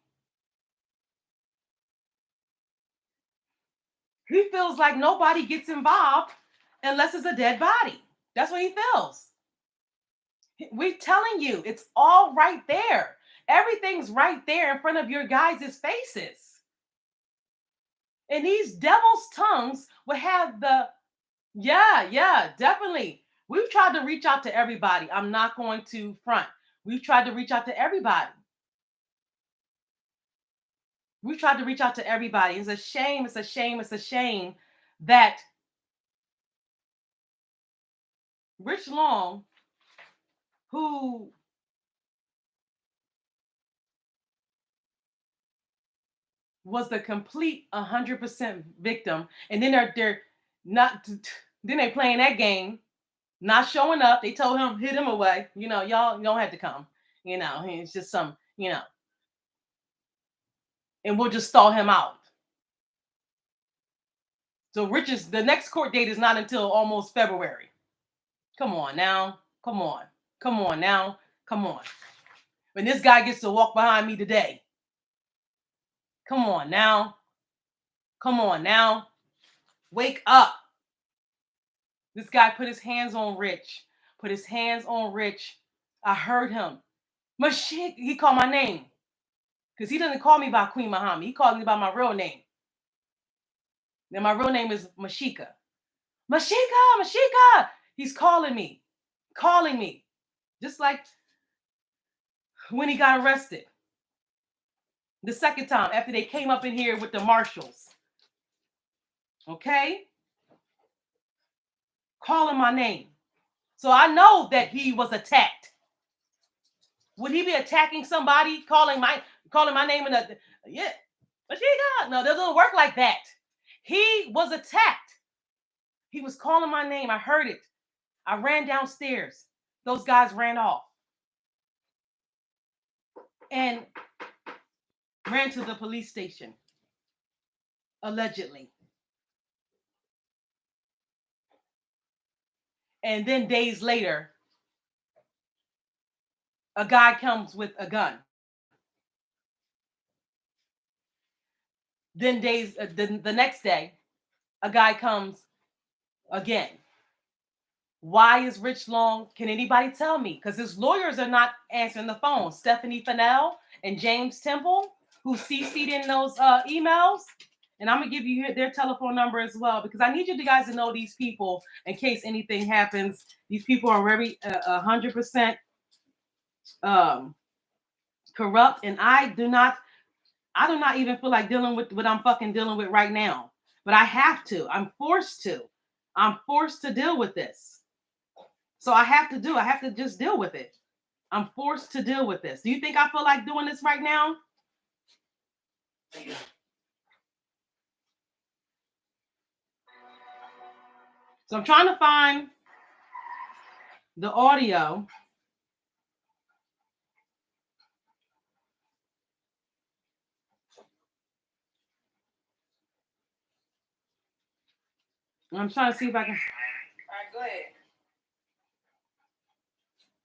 He feels like nobody gets involved unless it's a dead body. That's what he feels. We're telling you, it's all right there. Everything's right there in front of your guys' faces. And these devil's tongues will have yeah, definitely. We've tried to reach out to everybody. I'm not going to front. We've tried to reach out to everybody. We've tried to reach out to everybody. It's a shame that Rich Long, who was the complete 100% victim, and then they're not, then they playing that game, not showing up. They told him, hit him away. You know, y'all don't have to come. You know, it's just some, you know, and we'll just stall him out. So the next court date is not until almost February. Come on now. Come on now. Come on. When this guy gets to walk behind me today. Come on now. Wake up. This guy put his hands on Rich. Put his hands on Rich. I heard him. Mashik. He called my name. Because he doesn't call me by Queen Muhammad. He called me by my real name. And my real name is Mashika. Mashika, Mashika. He's calling me. Just like when he got arrested. The second time after they came up in here with the marshals. Okay? Calling my name. So I know that he was attacked. Would he be attacking somebody, calling my name in a yeah? Mashika. No, that doesn't work like that. He was attacked. He was calling my name. I heard it. I ran downstairs. Those guys ran off. And ran to the police station. Allegedly. And then days later, a guy comes with a gun. Then the next day, a guy comes again. Why is Rich Long? Can anybody tell me? Because his lawyers are not answering the phone. Stephanie Fennell and James Temple, who CC'd in those emails. And I'm going to give you their telephone number as well, because I need you guys to know these people in case anything happens. These people are very 100% corrupt. And I do not even feel like dealing with what I'm fucking dealing with right now. But I have to. I'm forced to deal with this. So I have to just deal with it. I'm forced to deal with this. Do you think I feel like doing this right now? So I'm trying to find the audio. I'm trying to see if I can. All right, go ahead.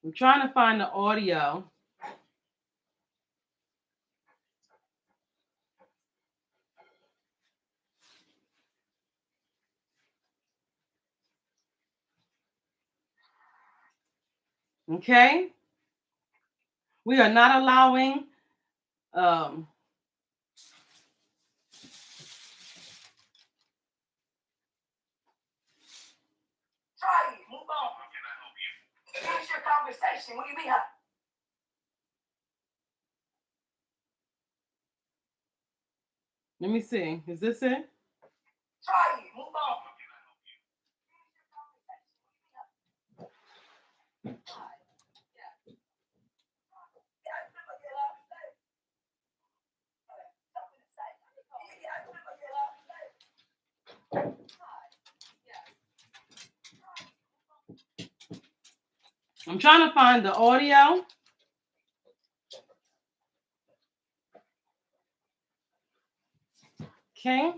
I'm trying to find the audio. Okay. We are not allowing Try it. Move on. Finish your conversation. What do you mean? let me see. Is this it? Try it. Move on. I'm trying to find the audio. Okay.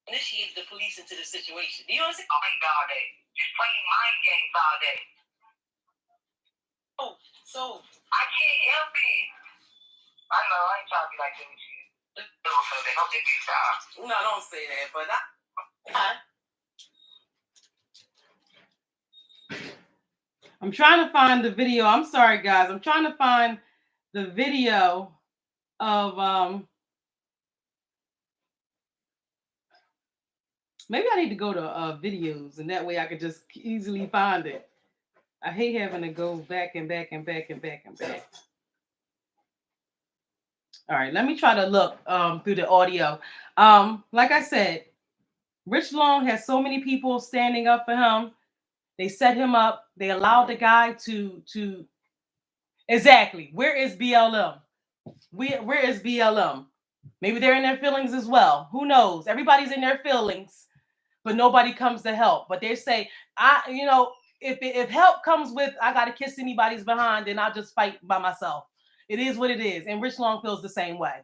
Initiate the police into the situation. Do you understand? All day. Just playing mind games all day. Oh, so I can't help it. I know. I ain't trying to be like that with you. Don't think you stop. no, don't say that. But I'm trying to find the video. I'm sorry, guys. I'm trying to find the video of maybe I need to go to videos, and that way I could just easily find it. I hate having to go back and back and back and back and back. All right, let me try to look through the audio. Like I said, Rich Long has so many people standing up for him. They set him up. They allowed the guy to exactly. Where is BLM? Where is BLM? Maybe they're in their feelings as well. Who knows? Everybody's in their feelings, but nobody comes to help. But they say, if help comes with I got to kiss anybody's behind, then I'll just fight by myself. It is what it is, and Rich Long feels the same way.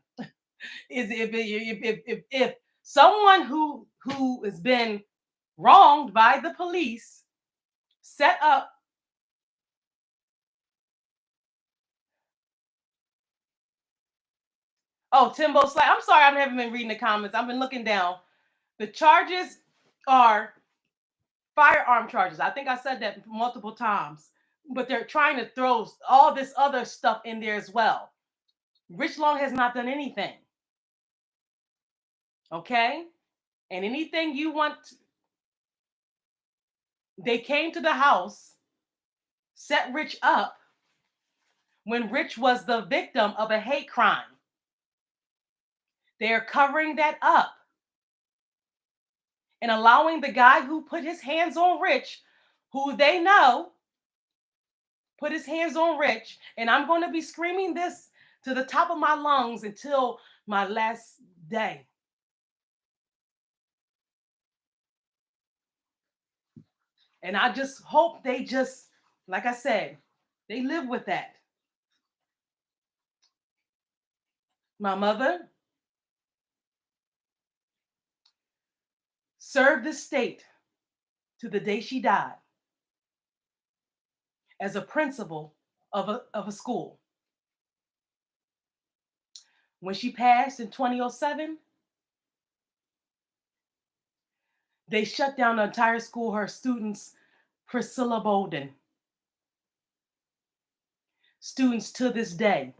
If someone who has been wronged by the police set up Oh, Timbo Slack. I'm sorry, I haven't been reading the comments. I've been looking down. The charges are firearm charges. I think I said that multiple times, but they're trying to throw all this other stuff in there as well. Rich Long has not done anything. Okay? And anything you want, they came to the house, set Rich up when Rich was the victim of a hate crime. They're covering that up and allowing the guy who put his hands on Rich, who they know put his hands on Rich, and I'm going to be screaming this to the top of my lungs until my last day. And I just hope they just, like I said, they live with that. My mother served the state to the day she died as a principal of a school. When she passed in 2007, they shut down the entire school. Her students, Priscilla Bolden, students to this day,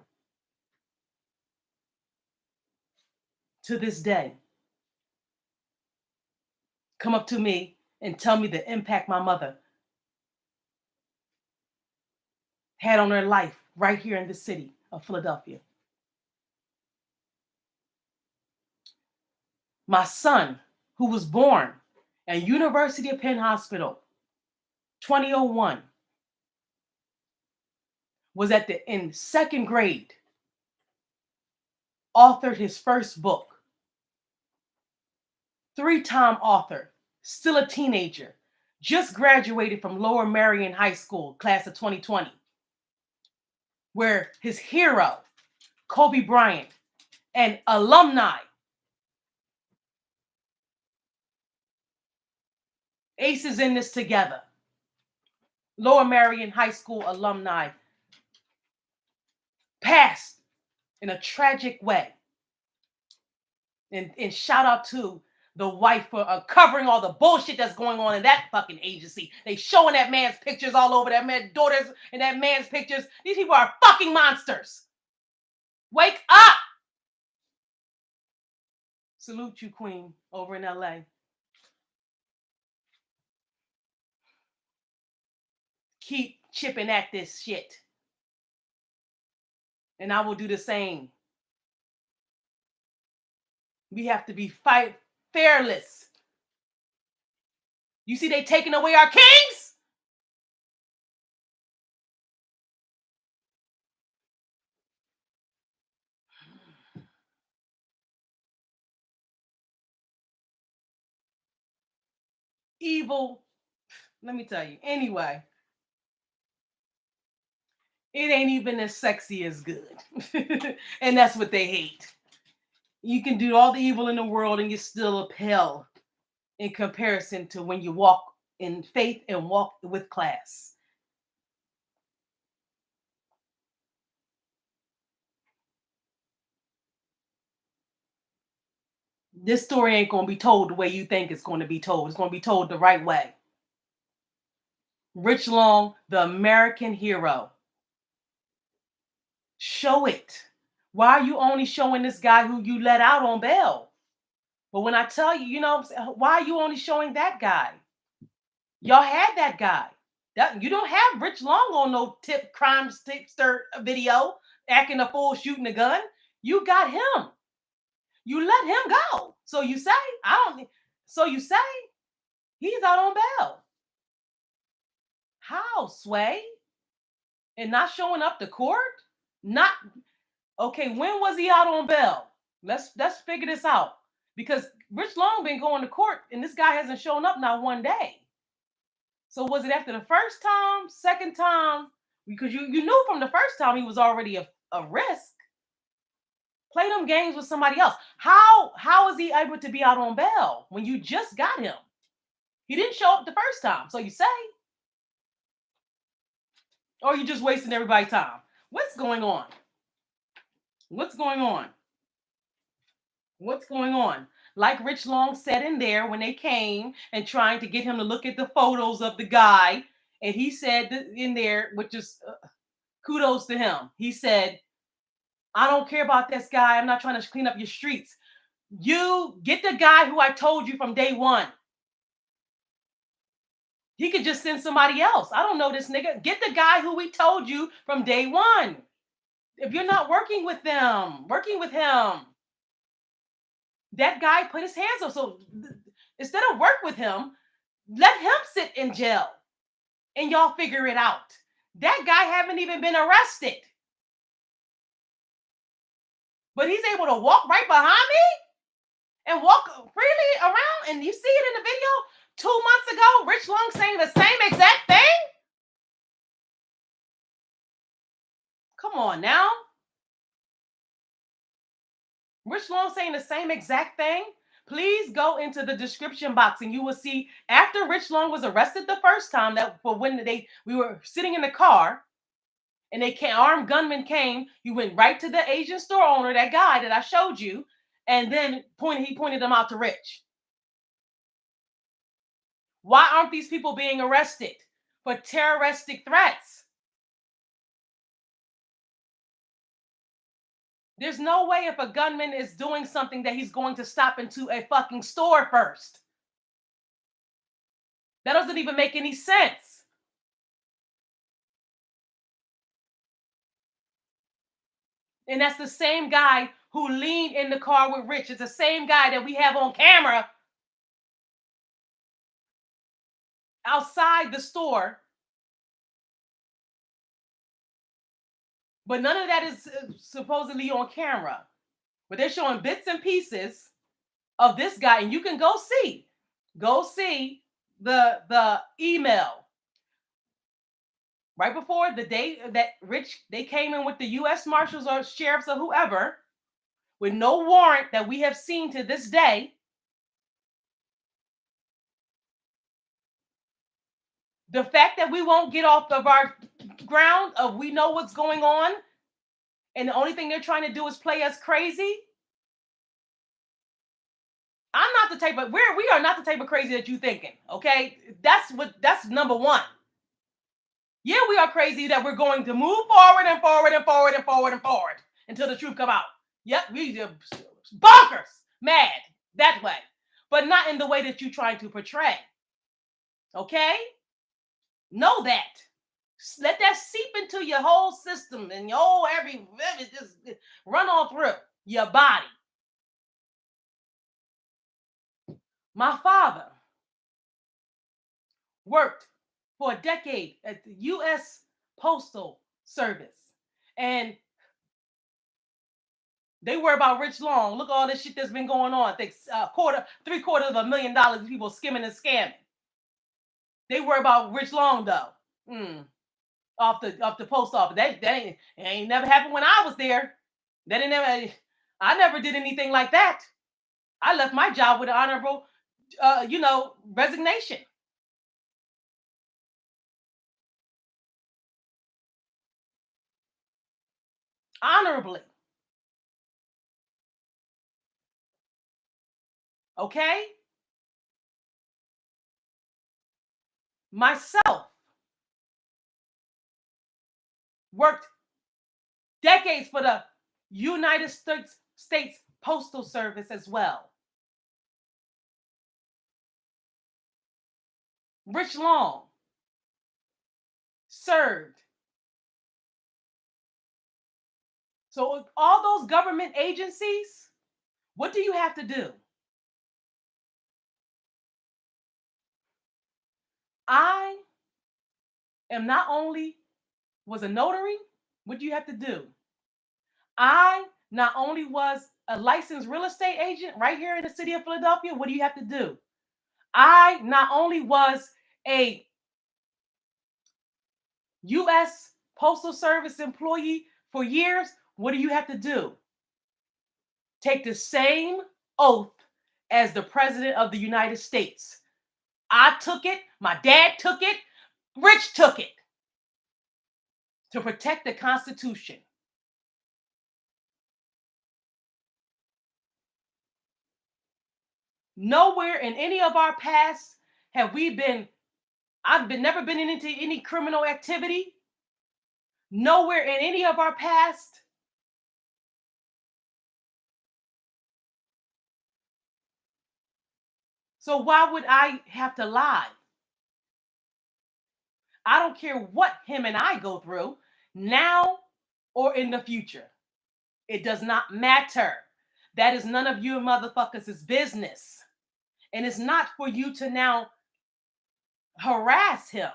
come up to me and tell me the impact my mother had on her life right here in the city of Philadelphia. My son, who was born at University of Penn Hospital, 2001, was in second grade, authored his first book. 3-time author, still a teenager, just graduated from Lower Merion High School, class of 2020, where his hero, Kobe Bryant, and alumni, aces in this together, Lower Merion High School alumni, passed in a tragic way. And shout out to the wife for covering all the bullshit that's going on in that fucking agency. They showing that man's pictures all over, that man's daughters and that man's pictures. These people are fucking monsters. Wake up! Salute you, Queen, over in LA. Keep chipping at this shit. And I will do the same. We have to be fearless. You see they taking away our kings? Evil. Let me tell you. Anyway, it ain't even as sexy as good. And that's what they hate. You can do all the evil in the world and you're still a pale in comparison to when you walk in faith and walk with class. This story ain't going to be told the way you think it's going to be told. It's going to be told the right way. Rich Long, the American hero. Show it. Why are you only showing this guy who you let out on bail? But when I tell you, why are you only showing that guy? Y'all had that guy. You don't have Rich Long on no crime tipster video acting a fool shooting a gun. You got him. You let him go. So you say, he's out on bail. How, Sway? And not showing up to court? Okay, when was he out on bail? Let's figure this out. Because Rich Long been going to court and this guy hasn't shown up not one day. So was it after the first time, second time? Because you knew from the first time he was already a risk. Play them games with somebody else. How is he able to be out on bail when you just got him? He didn't show up the first time, so you say. Or you just wasting everybody's time. What's going on? What's going on? What's going on? Like Rich Long said in there when they came and trying to get him to look at the photos of the guy, and he said in there, which is kudos to him. He said, I don't care about this guy. I'm not trying to clean up your streets. You get the guy who I told you from day one. He could just send somebody else. I don't know this nigga. Get the guy who we told you from day one. If you're not working with them, working with him, that guy put his hands up. So instead of work with him, let him sit in jail and y'all figure it out. That guy haven't even been arrested. But he's able to walk right behind me and walk freely around. And you see it in the video 2 months ago, Rich Long saying the same exact thing. Come on now. Rich Long saying the same exact thing. Please go into the description box and you will see after Rich Long was arrested the first time, that for when we were sitting in the car and armed gunmen came, you went right to the Asian store owner, that guy that I showed you, and then he pointed them out to Rich. Why aren't these people being arrested for terroristic threats? There's no way if a gunman is doing something that he's going to stop into a fucking store first. That doesn't even make any sense. And that's the same guy who leaned in the car with Rich. It's the same guy that we have on camera outside the store. But none of that is supposedly on camera. But they're showing bits and pieces of this guy, and you can go see the email right before the day that they came in with the U.S. Marshals or sheriffs or whoever with no warrant that we have seen to this day. The fact that we won't get off of our ground of we know what's going on, and the only thing they're trying to do is play us crazy. I'm not the type of we are not the type of crazy that you thinking. Okay, that's number one. Yeah, we are crazy that we're going to move forward and forward and forward and forward and forward until the truth come out. Yep, we bonkers, mad that way, but not in the way that you're trying to portray. Okay, know that. Let that seep into your whole system and your whole every just run all through your body. My father worked for a decade at the U.S. Postal Service, and they worry about Rich Long. Look at all this shit that's been going on. $750,000 people skimming and scamming. They worry about Rich Long though. Off the post office. That ain't never happened when I was there. I never did anything like that. I left my job with an honorable, resignation. Honorably. Okay? Myself worked decades for the United States Postal Service as well. Rich Long served. So all those government agencies, what do you have to do? I am not only was a notary, what do you have to do? I not only was a licensed real estate agent right here in the city of Philadelphia, what do you have to do? I not only was a U.S. Postal Service employee for years, what do you have to do? Take the same oath as the President of the United States. I took it, my dad took it, Rich took it to protect the Constitution. Nowhere in any of our past have we been, never been into any criminal activity. Nowhere in any of our past. So why would I have to lie? I don't care what him and I go through now or in the future. It does not matter. That is none of you motherfuckers' business. And it's not for you to now harass him.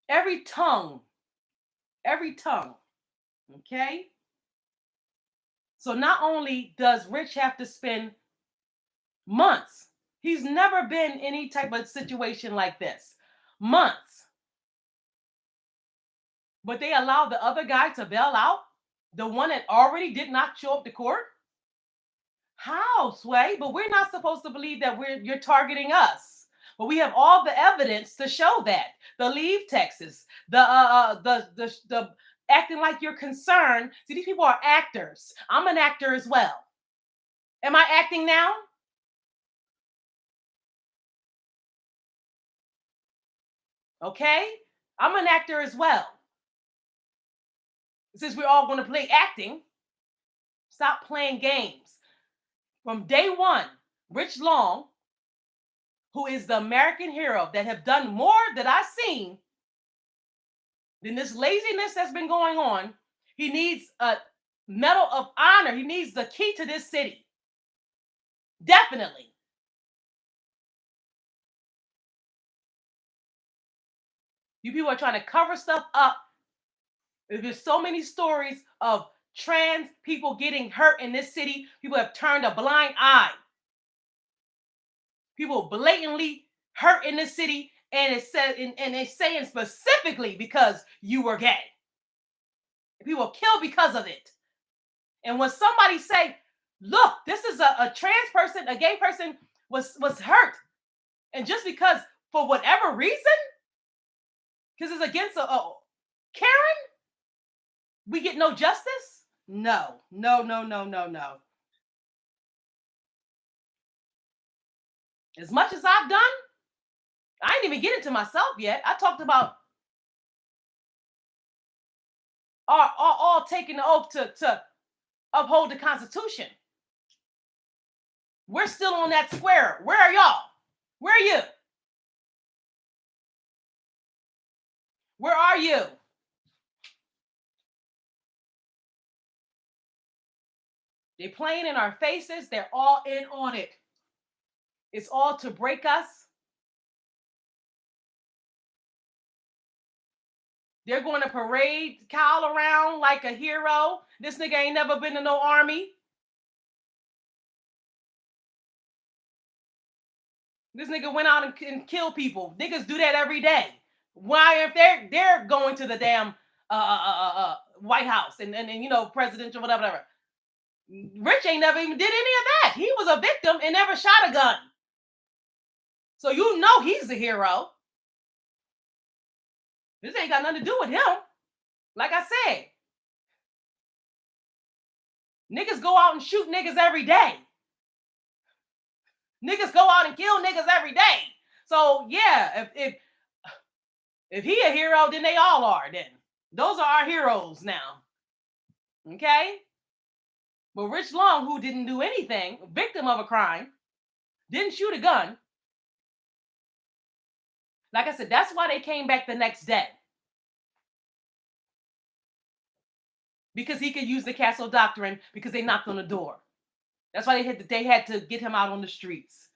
Every tongue, okay? So not only does Rich have to spend months, he's never been in any type of situation like this. Months. But they allow the other guy to bail out, the one that already did not show up to court. How, Sway? But we're not supposed to believe that you're targeting us. But we have all the evidence to show that. The leave texts, the acting like you're concerned. See, these people are actors. I'm an actor as well. Am I acting now? Okay? I'm an actor as well. Since we're all going to play acting, stop playing games. From day one, Rich Long, who is the American hero that have done more that I've seen than this laziness that's been going on, he needs a Medal of Honor. He needs the key to this city. Definitely. You people are trying to cover stuff up. There's so many stories of trans people getting hurt in this city. People have turned a blind eye. People blatantly hurt in this city, and it said, and it's saying specifically because you were gay. People killed because of it. And when somebody say, "Look, this is a trans person, a gay person was hurt," and just because for whatever reason, because it's against a Karen, we get no justice? No. As much as I've done, I ain't even get into myself yet. I talked about all taking the oath to uphold the Constitution. We're still on that square. Where are y'all? Where are you? Where are you? They're playing in our faces. They're all in on it. It's all to break us. They're going to parade Kyle around like a hero. This nigga ain't never been to no army. This nigga went out and killed people. Niggas do that every day. Why, if they're going to the damn White House and you know, presidential whatever. Rich ain't never even did any of that. He was a victim and never shot a gun. So you know he's the hero. This ain't got nothing to do with him. Like I said, niggas go out and shoot niggas every day. Niggas go out and kill niggas every day. So yeah, if he a hero, then they all are. Then those are our heroes now. Okay. But Rich Long, who didn't do anything, victim of a crime, didn't shoot a gun. Like I said, that's why they came back the next day. Because he could use the castle doctrine because they knocked on the door. That's why they had to get him out on the streets.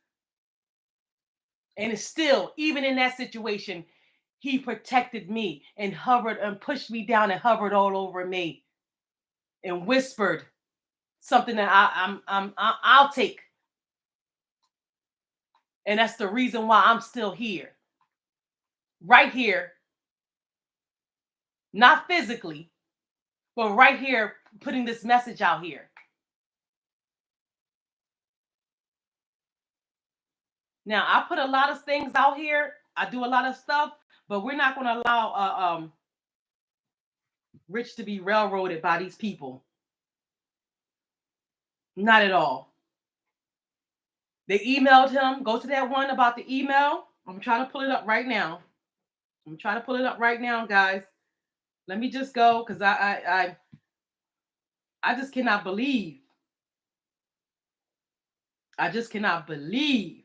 And it's still, even in that situation, he protected me and hovered and pushed me down and hovered all over me and whispered something that I'll take. And that's the reason why I'm still here. Right here. Not physically, but right here, putting this message out here. Now, I put a lot of things out here. I do a lot of stuff, but we're not going to allow Rich to be railroaded by these people. Not at all. They emailed him. Go to that one about the email. I'm trying to pull it up right now. I'm trying to pull it up right now, guys. Let me just go because I just cannot believe. I just cannot believe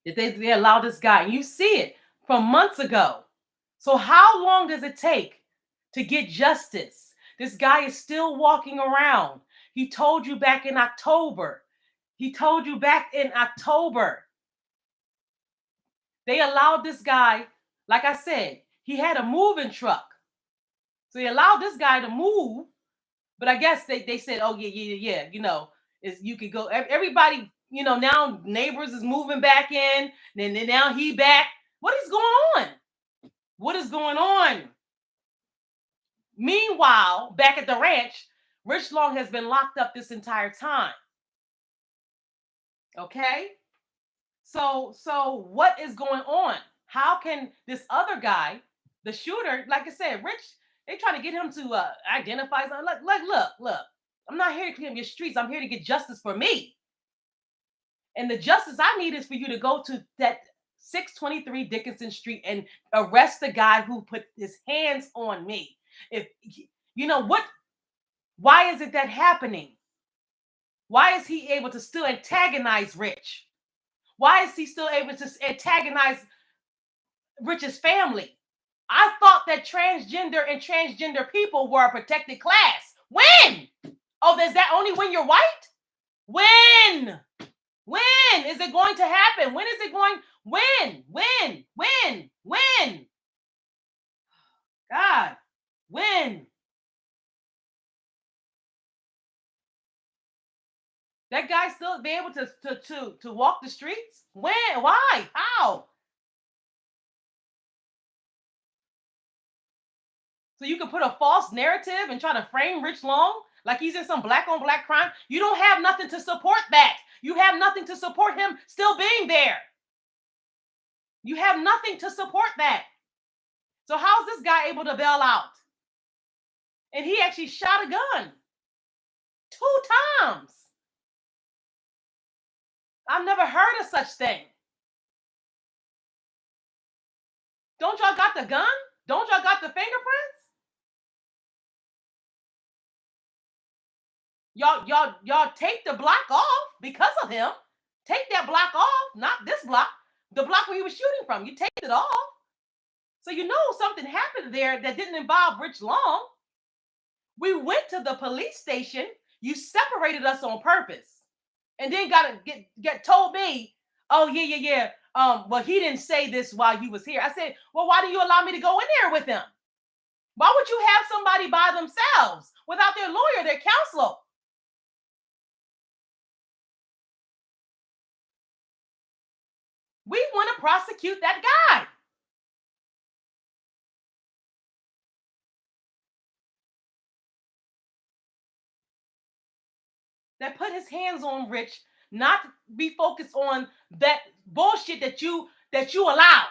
that they allowed this guy. And you see it from months ago. So how long does it take to get justice? This guy is still walking around. He told you back in October. He told you back in October. They allowed this guy, like I said, he had a moving truck. So they allowed this guy to move. But I guess they said, oh, yeah. You know, is you could go. Everybody, you know, now neighbors is moving back in. Then now he back. What is going on? What is going on? Meanwhile, back at the ranch, Rich Long has been locked up this entire time. Okay? So what is going on? How can this other guy, the shooter, like I said, Rich, they try to get him to identify something. Look. I'm not here to clean up your streets. I'm here to get justice for me. And the justice I need is for you to go to that 623 Dickinson Street and arrest the guy who put his hands on me. If you know what, why is it that happening? Why is he able to still antagonize Rich? Why is he still able to antagonize Rich's family? I thought that transgender people were a protected class. When? Oh, is that only when you're white? When? When is it going to happen? When is it going? When? God, when? That guy still be able to walk the streets? When? Why? How? So you can put a false narrative and try to frame Rich Long like he's in some black on black crime. You don't have nothing to support that. You have nothing to support him still being there. You have nothing to support that. So how's this guy able to bail out? And he actually shot a gun 2 times. I've never heard of such thing. Don't y'all got the gun? Don't y'all got the fingerprints? Y'all take the block off because of him. Take that block off, not this block. The block where he was shooting from. You take it off. So you know something happened there that didn't involve Rich Long. We went to the police station. You separated us on purpose. And then get told me, oh, yeah. Well, he didn't say this while he was here. I said, well, why do you allow me to go in there with him? Why would you have somebody by themselves without their lawyer, their counsel? We want to prosecute that guy. That put his hands on Rich, not be focused on that bullshit that you allowed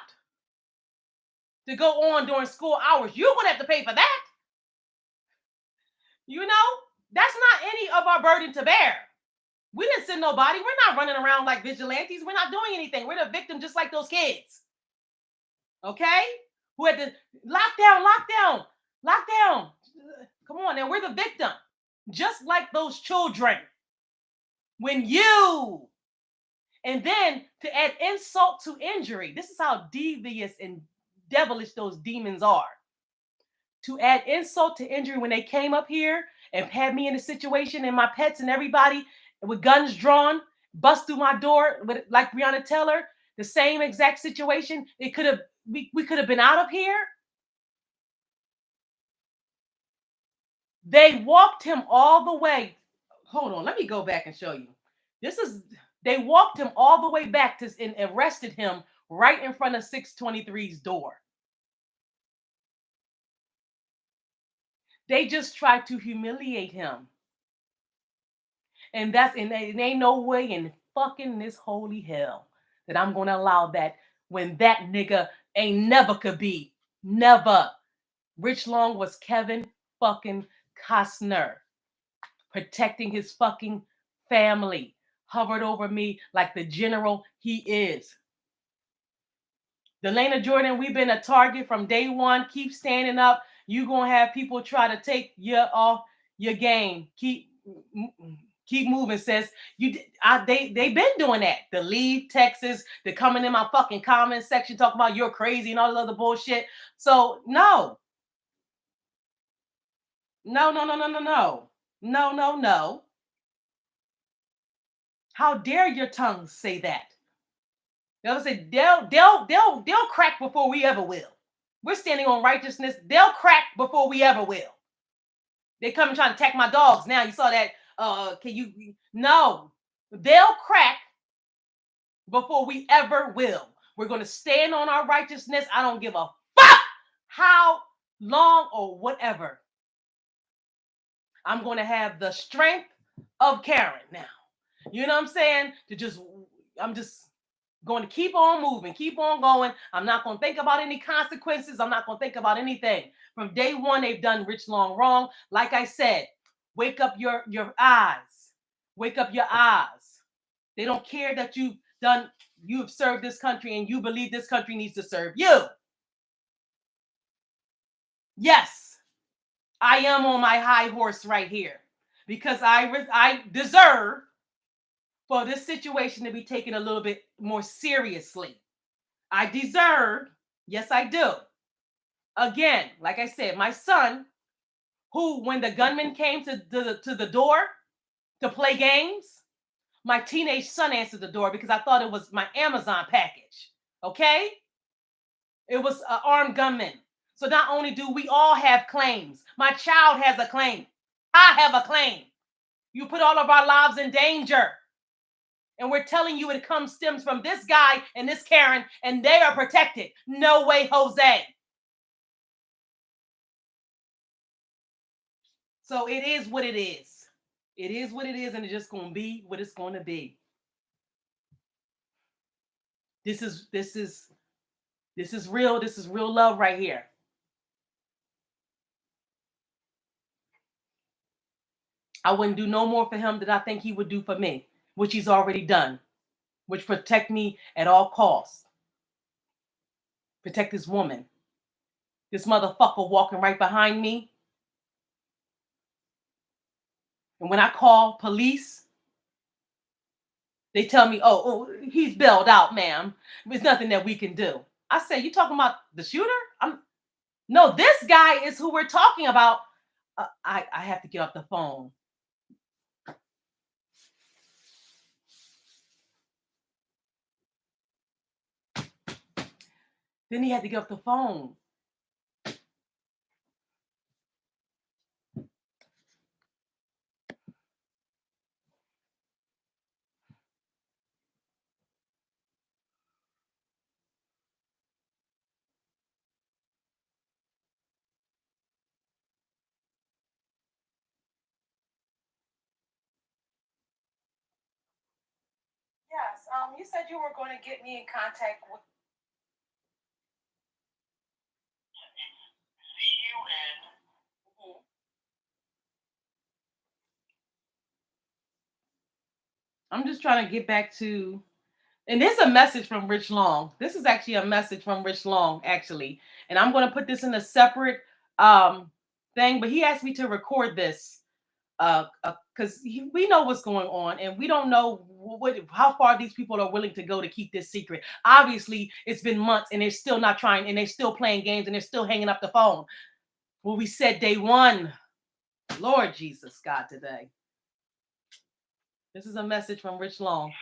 to go on during school hours. You're going to have to pay for that. You know, that's not any of our burden to bear. We didn't send nobody. We're not running around like vigilantes. We're not doing anything. We're the victim just like those kids. Okay? Who had to lockdown. Come on, now we're the victim. Just like those children. When you, and then to add insult to injury, this is how devious and devilish those demons are. To add insult to injury, when they came up here and had me in a situation and my pets and everybody with guns drawn, bust through my door with like Breonna Taylor, the same exact situation. We could have been out of here. They walked him all the way. Hold on, let me go back and show you. They walked him all the way back and arrested him right in front of 623's door. They just tried to humiliate him. And it ain't no way in fucking this holy hell that I'm going to allow that when that nigga ain't never could be. Never. Rich Long was Kevin fucking Costner. protecting his fucking family, hovered over me like the general he is. Delana Jordan, we've been a target from day one. Keep standing up. You're going to have people try to take you off your game. Keep moving, sis. They've been doing that. The leave Texas, they're coming in my fucking comment section talking about you're crazy and all this other bullshit. So no. No. How dare your tongues say that? They'll say they'll crack before we ever will. We're standing on righteousness. They'll crack before we ever will. They come and try to attack my dogs. Now you saw that. No, they'll crack before we ever will. We're going to stand on our righteousness. I don't give a fuck how long or whatever. I'm going to have the strength of Karen now. You know what I'm saying? I'm just going to keep on moving, keep on going. I'm not going to think about any consequences. I'm not going to think about anything. From day one, they've done Rich Long wrong. Like I said, wake up your eyes. Wake up your eyes. They don't care that you've served this country and you believe this country needs to serve you. Yes, I am on my high horse right here because I deserve for this situation to be taken a little bit more seriously. I deserve, yes, I do. Again, like I said, my son, who, when the gunman came to the door to play games, my teenage son answered the door because I thought it was my Amazon package. Okay? It was an armed gunman. So not only do we all have claims, my child has a claim. I have a claim. You put all of our lives in danger. And we're telling you it stems from this guy and this Karen, and they are protected. No way, Jose. So it is what it is. It is what it is, and it's just going to be what it's going to be. This is real. This is real love right here. I wouldn't do no more for him than I think he would do for me, which he's already done, which protect me at all costs. Protect this woman. This motherfucker walking right behind me. And when I call police, they tell me, oh, he's bailed out, ma'am. There's nothing that we can do. I say, you talking about the shooter? No, this guy is who we're talking about. I have to get off the phone. Then he had to get off the phone. Yes, you said you were going to get me in contact with. I'm just trying to get back to, and there's a message from Rich Long. This is actually a message from Rich Long, actually. And I'm going to put this in a separate thing, but he asked me to record this because we know what's going on, and we don't know how far these people are willing to go to keep this secret. Obviously, it's been months, and they're still not trying, and they're still playing games, and they're still hanging up the phone. Well, we said day one. Lord Jesus, God, today. This is a message from Rich Long. Rich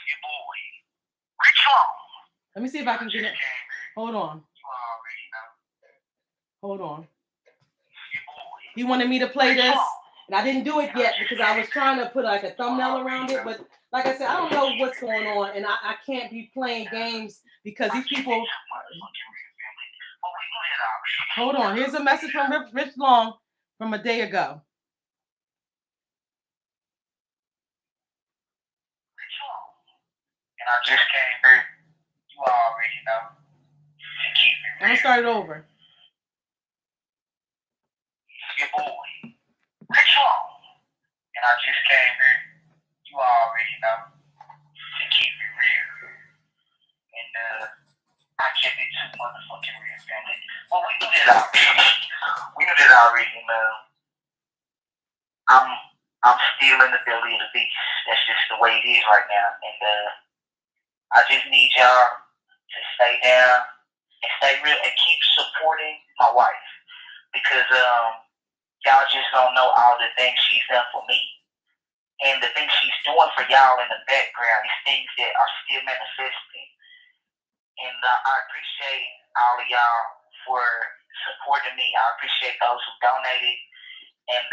Long. Let me see if I can get it. Hold on. He wanted me to play this, and I didn't do it yet because I was trying to put like a thumbnail around it. But like I said, I don't know what's going on, and I can't be playing games because these people. Hold on. Here's a message from Rich Long from a day ago. And I just came here. You already know. I'm gonna start it over. Your boy, Rich Long. And and I just came here. You already know, to keep it real. And I kept it too motherfucking real, family. Well, we knew that already. We knew that already, man. I'm still in the belly of the beast. That's just the way it is right now. And I just need y'all to stay down and stay real and keep supporting my wife. Because y'all just don't know all the things she's done for me. And the things she's doing for y'all in the background is things that are still manifesting. And I appreciate all of y'all for supporting me. I appreciate those who donated. And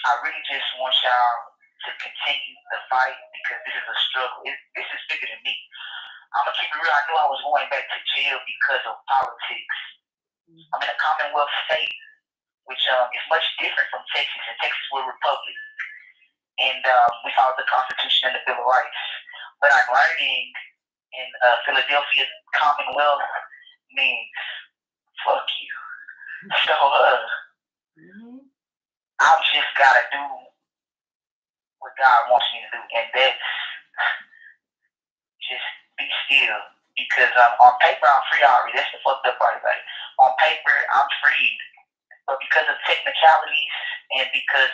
I really just want y'all to continue the fight because this is a struggle. This is bigger than me. I'm going to keep it real. I knew I was going back to jail because of politics. I'm in a Commonwealth state, which is much different from Texas. In Texas, we're a republic. And we follow the Constitution and the Bill of Rights. But I'm learning in Philadelphia, Commonwealth means fuck you. So I've just got to do what God wants me to do. And that's just be still. Because on paper, I'm free already. That's the fucked up part about it. On paper, I'm freed. But because of technicalities and because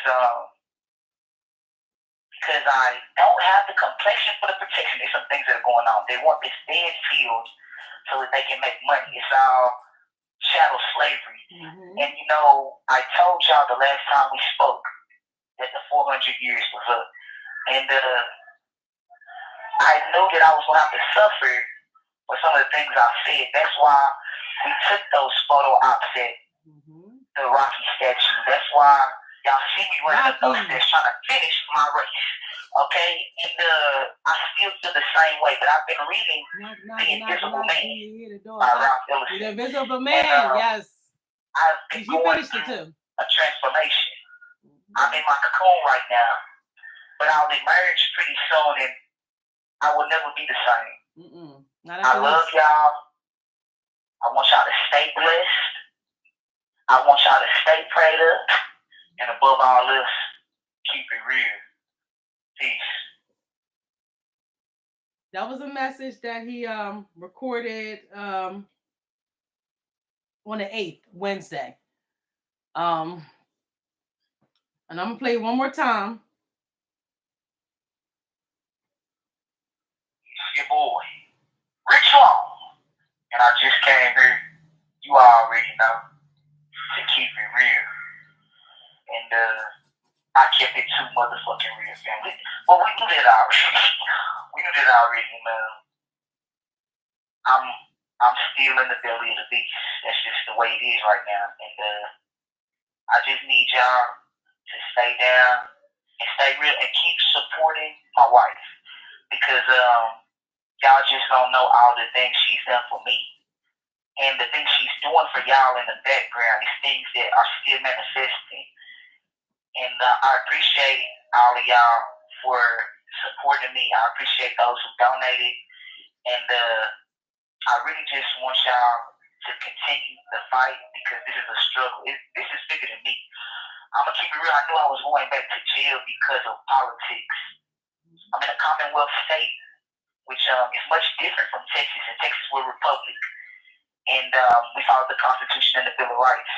I don't have the complexion for the protection, there's some things that are going on. They want this dead field so that they can make money. It's all chattel slavery. And you know, I told y'all the last time we spoke that the 400 years was up. And I knew that I was going to have to suffer for some of the things I said. That's why we took those photo ops at the Rocky statue. That's why y'all see me running up those stairs trying to finish my race. Okay? And I still feel the same way, but I've been reading The Invisible Man by Ralph Ellison. The Invisible Man, yes. I've been going through a transformation. I'm in my cocoon right now, but I'll emerge pretty soon and I will never be the same. I love y'all. I want y'all to stay blessed. I want y'all to stay prayed up. And above all this, keep it real. Peace. That was a message that he recorded on the 8th, Wednesday. And I'm going to play it one more time. It's your boy, Rich Long. And I just came here. You already know, to keep it real. And I kept it too motherfucking real, family. But we knew that already. We knew that already, man. I'm still in the belly of the beast. That's just the way it is right now. And I just need y'all to stay down and stay real and keep supporting my wife. Because y'all just don't know all the things she's done for me. And the things she's doing for y'all in the background is things that are still manifesting. And I appreciate all of y'all for supporting me. I appreciate those who donated. And I really just want y'all to continue the fight because this is a struggle. This is bigger than me. I'm going to keep it real. I knew I was going back to jail because of politics. I'm in a Commonwealth state, which is much different from Texas. In Texas, we're a republic. And we follow the Constitution and the Bill of Rights.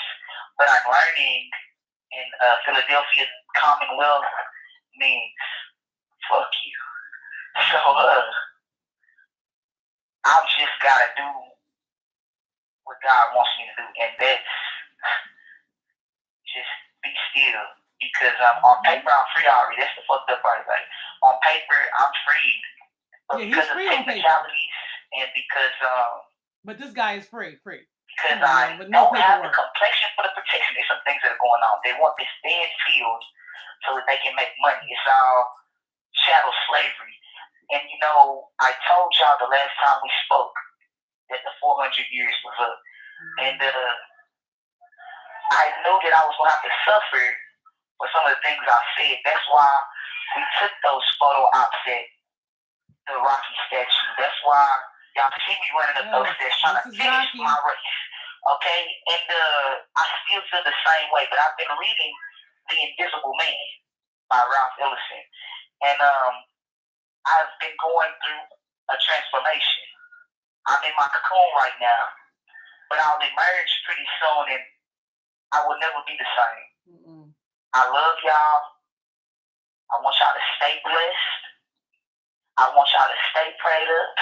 But I'm learning in Philadelphia, Commonwealth means fuck you. So I've just got to do what God wants me to do. And that's just be still. Because on paper, I'm free already. That's the fucked up part about it. On paper, I'm freed. But because of technicalities and because but this guy is free. Because I don't have the complexion for the protection. There's some things that are going on. They want this dead field so that they can make money. It's all chattel slavery. And you know, I told y'all the last time we spoke that the 400 years was up. And I knew that I was going to have to suffer for some of the things I said. That's why we took those photo ops at the Rocky statue. That's why y'all see me running up those stairs trying to finish my race. Okay? And I still feel the same way, but I've been reading The Invisible Man by Ralph Ellison. And I've been going through a transformation. I'm in my cocoon right now, but I'll emerge pretty soon, and I will never be the same. Mm-mm. I love y'all. I want y'all to stay blessed. I want y'all to stay prayed up.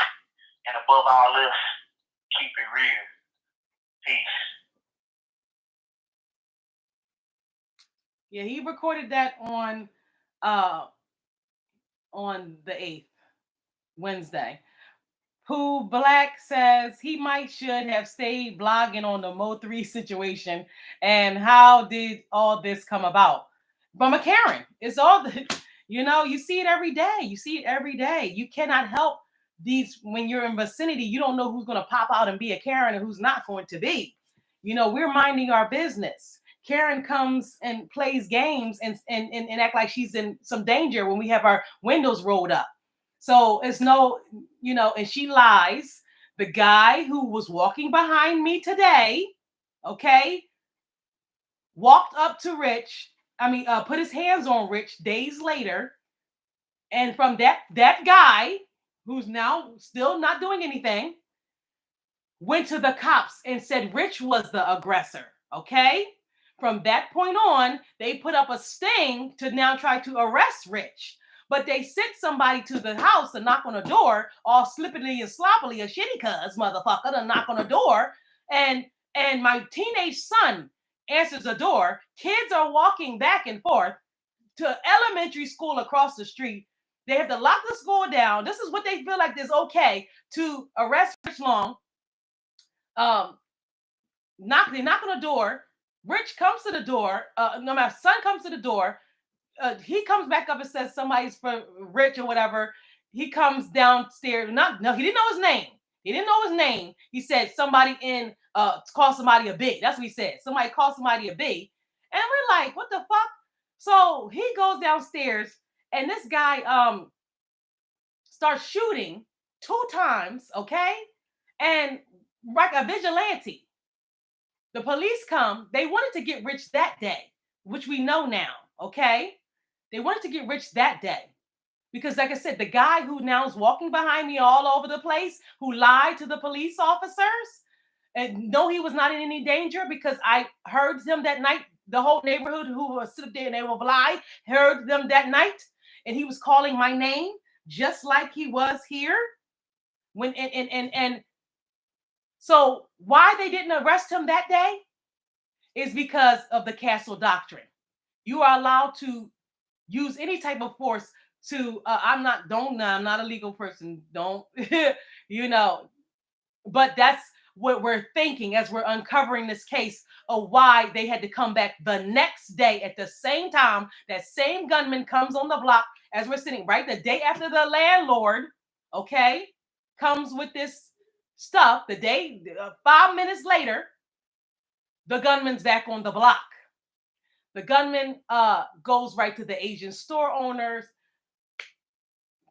And above all this, keep it real. Peace. Yeah, he recorded that on the 8th, Wednesday. P.O.Box says he might should have stayed blogging on the Mo3 situation. And how did all this come about? From a Karen. It's all the, you see it every day. You see it every day. You cannot help these when you're in vicinity. You don't know who's going to pop out and be a Karen and who's not going to be. We're minding our business. Karen comes and plays games and act like she's in some danger when we have our windows rolled up. So it's no, and she lies. The guy who was walking behind me today, okay, walked up to Rich. Put his hands on Rich days later. And from that guy, who's now still not doing anything, went to the cops and said Rich was the aggressor, okay? From that point on, they put up a sting to now try to arrest Rich. But they sent somebody to the house to knock on the door, all slippily and sloppily, a shitty cuz motherfucker to knock on the door. And my teenage son answers the door. Kids are walking back and forth to elementary school across the street. They have to lock the school down. This is what they feel like is okay to arrest Rich Long. They knock on the door. Rich comes to the door. My son comes to the door. He comes back up and says somebody's for Rich or whatever. He comes downstairs. He didn't know his name. He didn't know his name. He said somebody call somebody a B. That's what he said. Somebody called somebody a B. And we're like, what the fuck? So he goes downstairs and this guy starts shooting 2 times, okay? And like a vigilante. The police come. They wanted to get Rich that day, which we know now, okay? They wanted to get Rich that day. Because like I said, the guy who now is walking behind me all over the place, who lied to the police officers, and no, he was not in any danger because I heard him that night. The whole neighborhood who was sitting there and they were lie heard them that night. And he was calling my name just like he was here. So why they didn't arrest him that day is because of the Castle Doctrine. You are allowed to use any type of force to, I'm not a legal person. Don't, but that's what we're thinking as we're uncovering this case of why they had to come back the next day at the same time. That same gunman comes on the block as we're sitting right the day after the landlord, okay, comes with this stuff. The day, 5 minutes later, the gunman's back on the block. The gunman goes right to the Asian store owners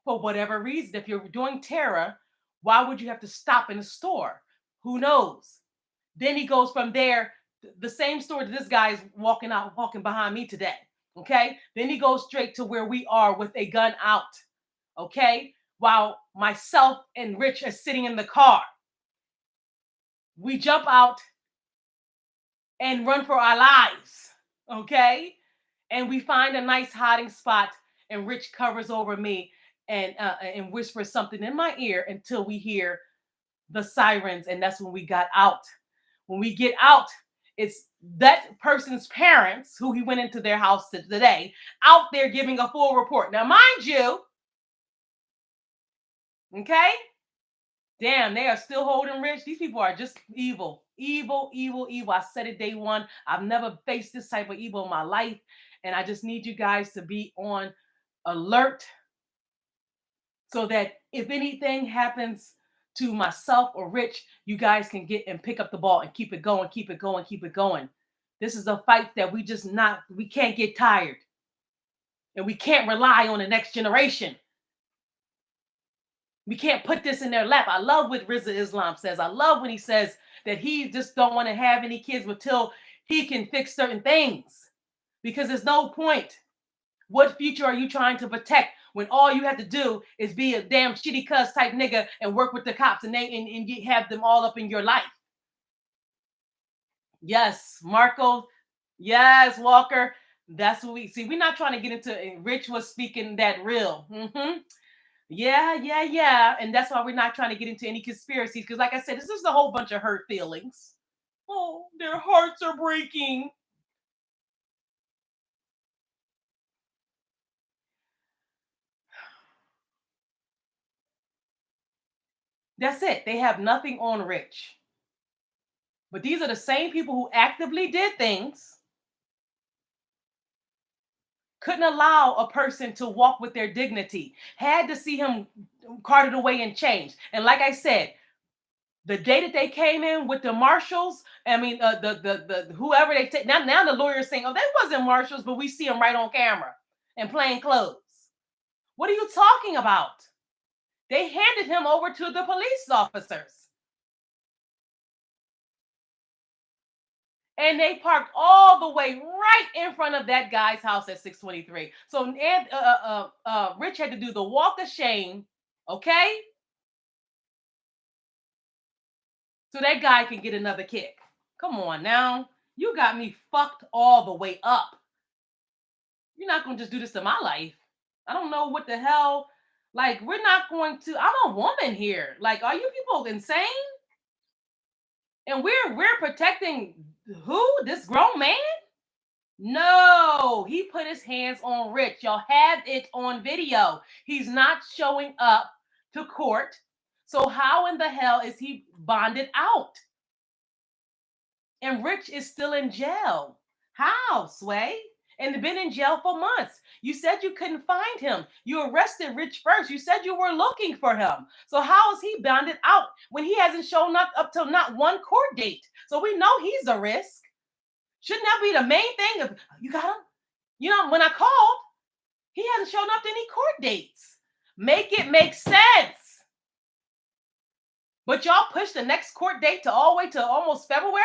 for whatever reason. If you're doing terror, why would you have to stop in a store? Who knows? Then he goes from there, the same store that this guy is walking behind me today. Okay. Then he goes straight to where we are with a gun out. Okay. While myself and Rich are sitting in the car. We jump out and run for our lives. Okay. And we find a nice hiding spot and Rich covers over me and whispers something in my ear until we hear the sirens. And that's when we got out. When we get out, it's that person's parents who he went into their house today out there giving a full report. Now, mind you, okay, damn, they are still holding Rich. These people are just evil, evil, evil, evil. I said it day one. I've never faced this type of evil in my life. And I just need you guys to be on alert so that if anything happens to myself or Rich, you guys can get and pick up the ball and keep it going, keep it going, keep it going. This is a fight that we can't get tired. And we can't rely on the next generation. We can't put this in their lap. I love what Rizza Islam says. I love when he says that he just don't want to have any kids until he can fix certain things. Because there's no point. What future are you trying to protect when all you have to do is be a damn shitty cuss type nigga and work with the cops and you have them all up in your life? Yes, Marco. Yes, Walker. That's what we see. We're not trying to get into it. Rich was speaking that real. Yeah. And that's why we're not trying to get into any conspiracies. Because like I said, this is a whole bunch of hurt feelings. Oh, their hearts are breaking. That's it. They have nothing on Rich. But these are the same people who actively did things, couldn't allow a person to walk with their dignity, had to see him carted away and changed. And like I said, the day that they came in with the marshals, I mean, the whoever they take now the lawyer's saying, oh, they wasn't marshals, but we see them right on camera in plain clothes. What are you talking about? They handed him over to the police officers. And they parked all the way right in front of that guy's house at 623. So Rich had to do the walk of shame, okay? So that guy can get another kick. Come on now. You got me fucked all the way up. You're not going to just do this to my life. I don't know what the hell. Like, we're not going to. I'm a woman here. Like, are you people insane? And we're protecting who? This grown man? No, he put his hands on Rich. Y'all have it on video. He's not showing up to court. So how in the hell is he bonded out? And Rich is still in jail. How, Sway? And been in jail for months. You said you couldn't find him. You arrested Rich first. You said you were looking for him. So how is he bonded out when he hasn't shown up till not one court date? So we know he's a risk. Shouldn't that be the main thing? Of you got him? You know, when I called, he hasn't shown up to any court dates. Make it make sense. But y'all pushed the next court date to all the way to almost February?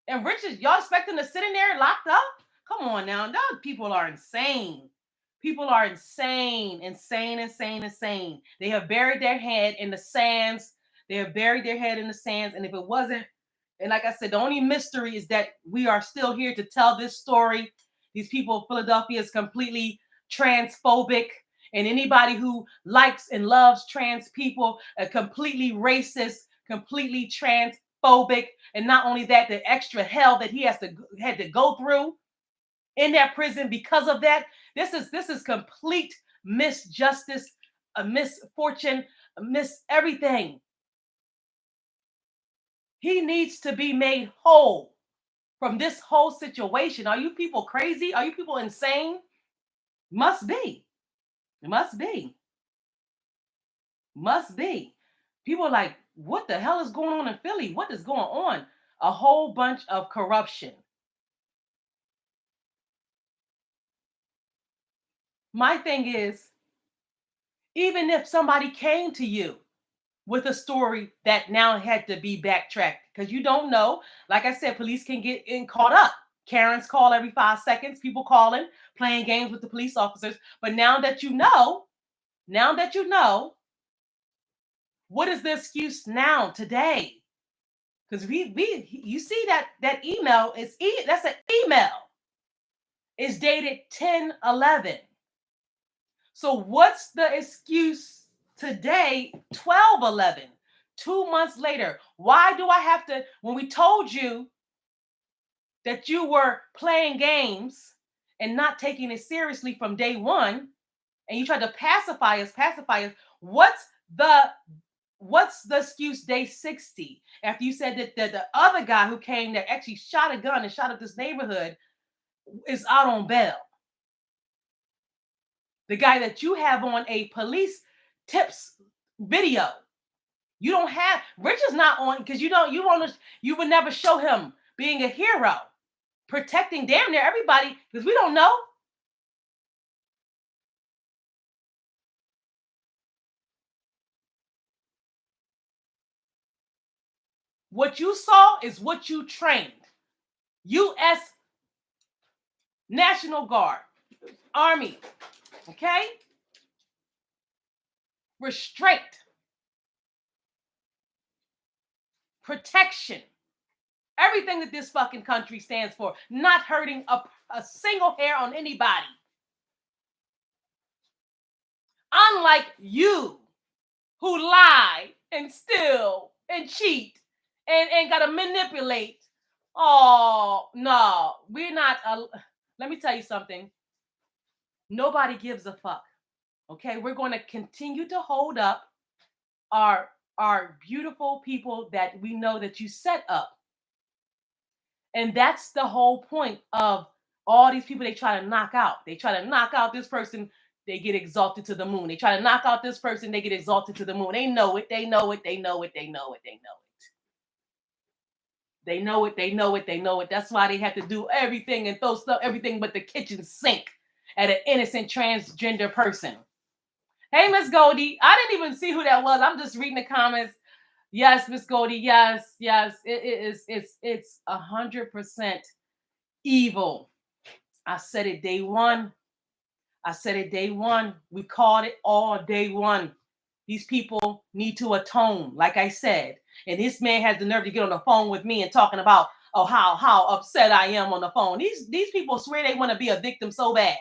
And Richard, y'all expect him to sit in there locked up? Come on now. Those people are insane. People are insane. They have buried their head in the sands. And if it wasn't, and like I said, the only mystery is that we are still here to tell this story. These people, Philadelphia is completely transphobic. And anybody who likes and loves trans people are completely racist, completely transphobic. And not only that, the extra hell that he had to go through in that prison because of that. This is complete misjustice, a misfortune, a miss everything. He needs to be made whole from this whole situation. Are you people crazy? Are you people insane? Must be. Must be. Must be. People are like, what the hell is going on in Philly? What is going on? A whole bunch of corruption. My thing is, even if somebody came to you with a story that now had to be backtracked, because you don't know, like I said, police can get caught up. Karen's call every 5 seconds, people calling, playing games with the police officers. But now that you know, what is the excuse now today? Because you see that email is that's an email. It's dated 10/11. So what's the excuse today, 12/11, 2 months later? Why do I have to, when we told you that you were playing games and not taking it seriously from day one, and you tried to pacify us, what's the excuse day 60? After you said that the other guy who came that actually shot a gun and shot up this neighborhood is out on bail. The guy that you have on a police tips video, you don't have. Rich is not on because you would never show him being a hero, protecting damn near everybody because we don't know. What you saw is what you trained. U.S. National Guard, Army, okay? Restraint, protection, everything that this fucking country stands for, not hurting a single hair on anybody. Unlike you, who lie and steal and cheat and gotta manipulate. Oh, no, we're not. Let me tell you something. Nobody gives a fuck. Okay, we're going to continue to hold up our beautiful people that we know that you set up. And that's the whole point of all these people they try to knock out. They try to knock out this person, they get exalted to the moon. They try to knock out this person, they get exalted to the moon. They know it, they know it, they know it, they know it, they know it. They know it, they know it, they know it. That's why they have to do everything and throw stuff, everything but the kitchen sink at an innocent transgender person. Hey, Miss Goldie. I didn't even see who that was. I'm just reading the comments. Yes, Miss Goldie. Yes, yes. It's 100% evil. I said it day one. I said it day one. We called it all day one. These people need to atone, like I said. And this man has the nerve to get on the phone with me and talking about, oh, how upset I am on the phone. These people swear they want to be a victim so bad.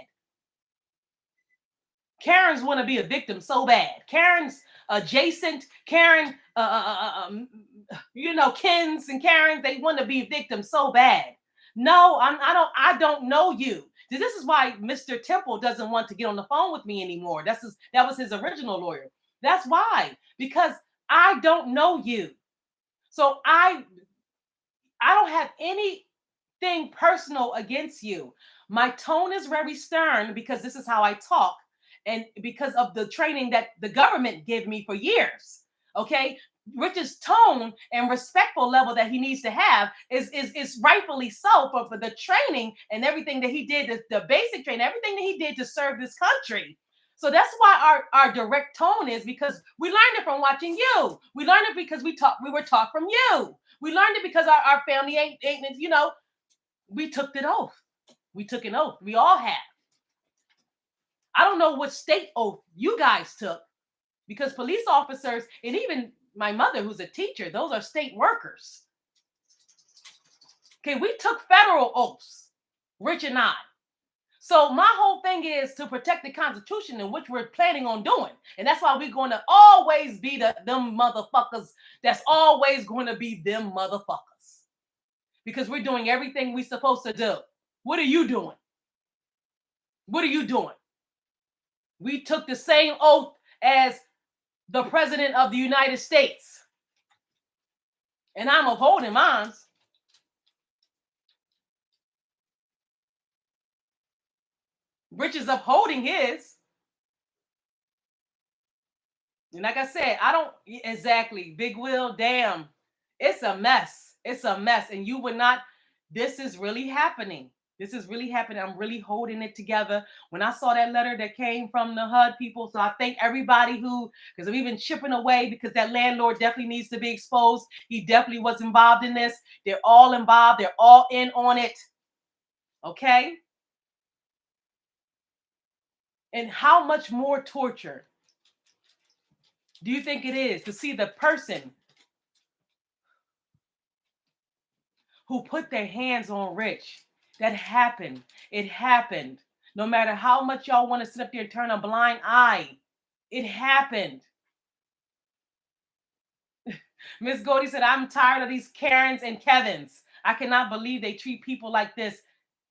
Karens want to be a victim so bad. Karens adjacent, Karen, Kens and Karens, they want to be victims so bad. No, I don't know you. This is why Mr. Temple doesn't want to get on the phone with me anymore. That was his original lawyer. That's why, because I don't know you. So I don't have anything personal against you. My tone is very stern because this is how I talk. And because of the training that the government gave me for years, okay? Rich's tone and respectful level that he needs to have is rightfully so for the training and everything that he did, the basic training, everything that he did to serve this country. So that's why our direct tone is, because we learned it from watching you. We learned it because we were taught from you. We learned it because our family ain't we took the oath. We took an oath. We all have. I don't know what state oath you guys took, because police officers, and even my mother, who's a teacher, those are state workers. Okay, we took federal oaths, Rich and I. So my whole thing is to protect the Constitution, in which we're planning on doing. And that's why we're going to always be them motherfuckers. That's always going to be them motherfuckers. Because we're doing everything we're supposed to do. What are you doing? What are you doing? We took the same oath as the President of the United States. And I'm upholding mine. Rich is upholding his. And like I said, I don't exactly, Big Will, damn. It's a mess. It's a mess. And you would not, this is really happening. This is really happening. I'm really holding it together. When I saw that letter that came from the HUD people, so I thank everybody because we've been chipping away, because that landlord definitely needs to be exposed. He definitely was involved in this. They're all involved. They're all in on it. Okay? And how much more torture do you think it is to see the person who put their hands on Rich? That happened. It happened. No matter how much y'all want to sit up there and turn a blind eye, it happened. Miss Goldie said, I'm tired of these Karens and Kevins. I cannot believe they treat people like this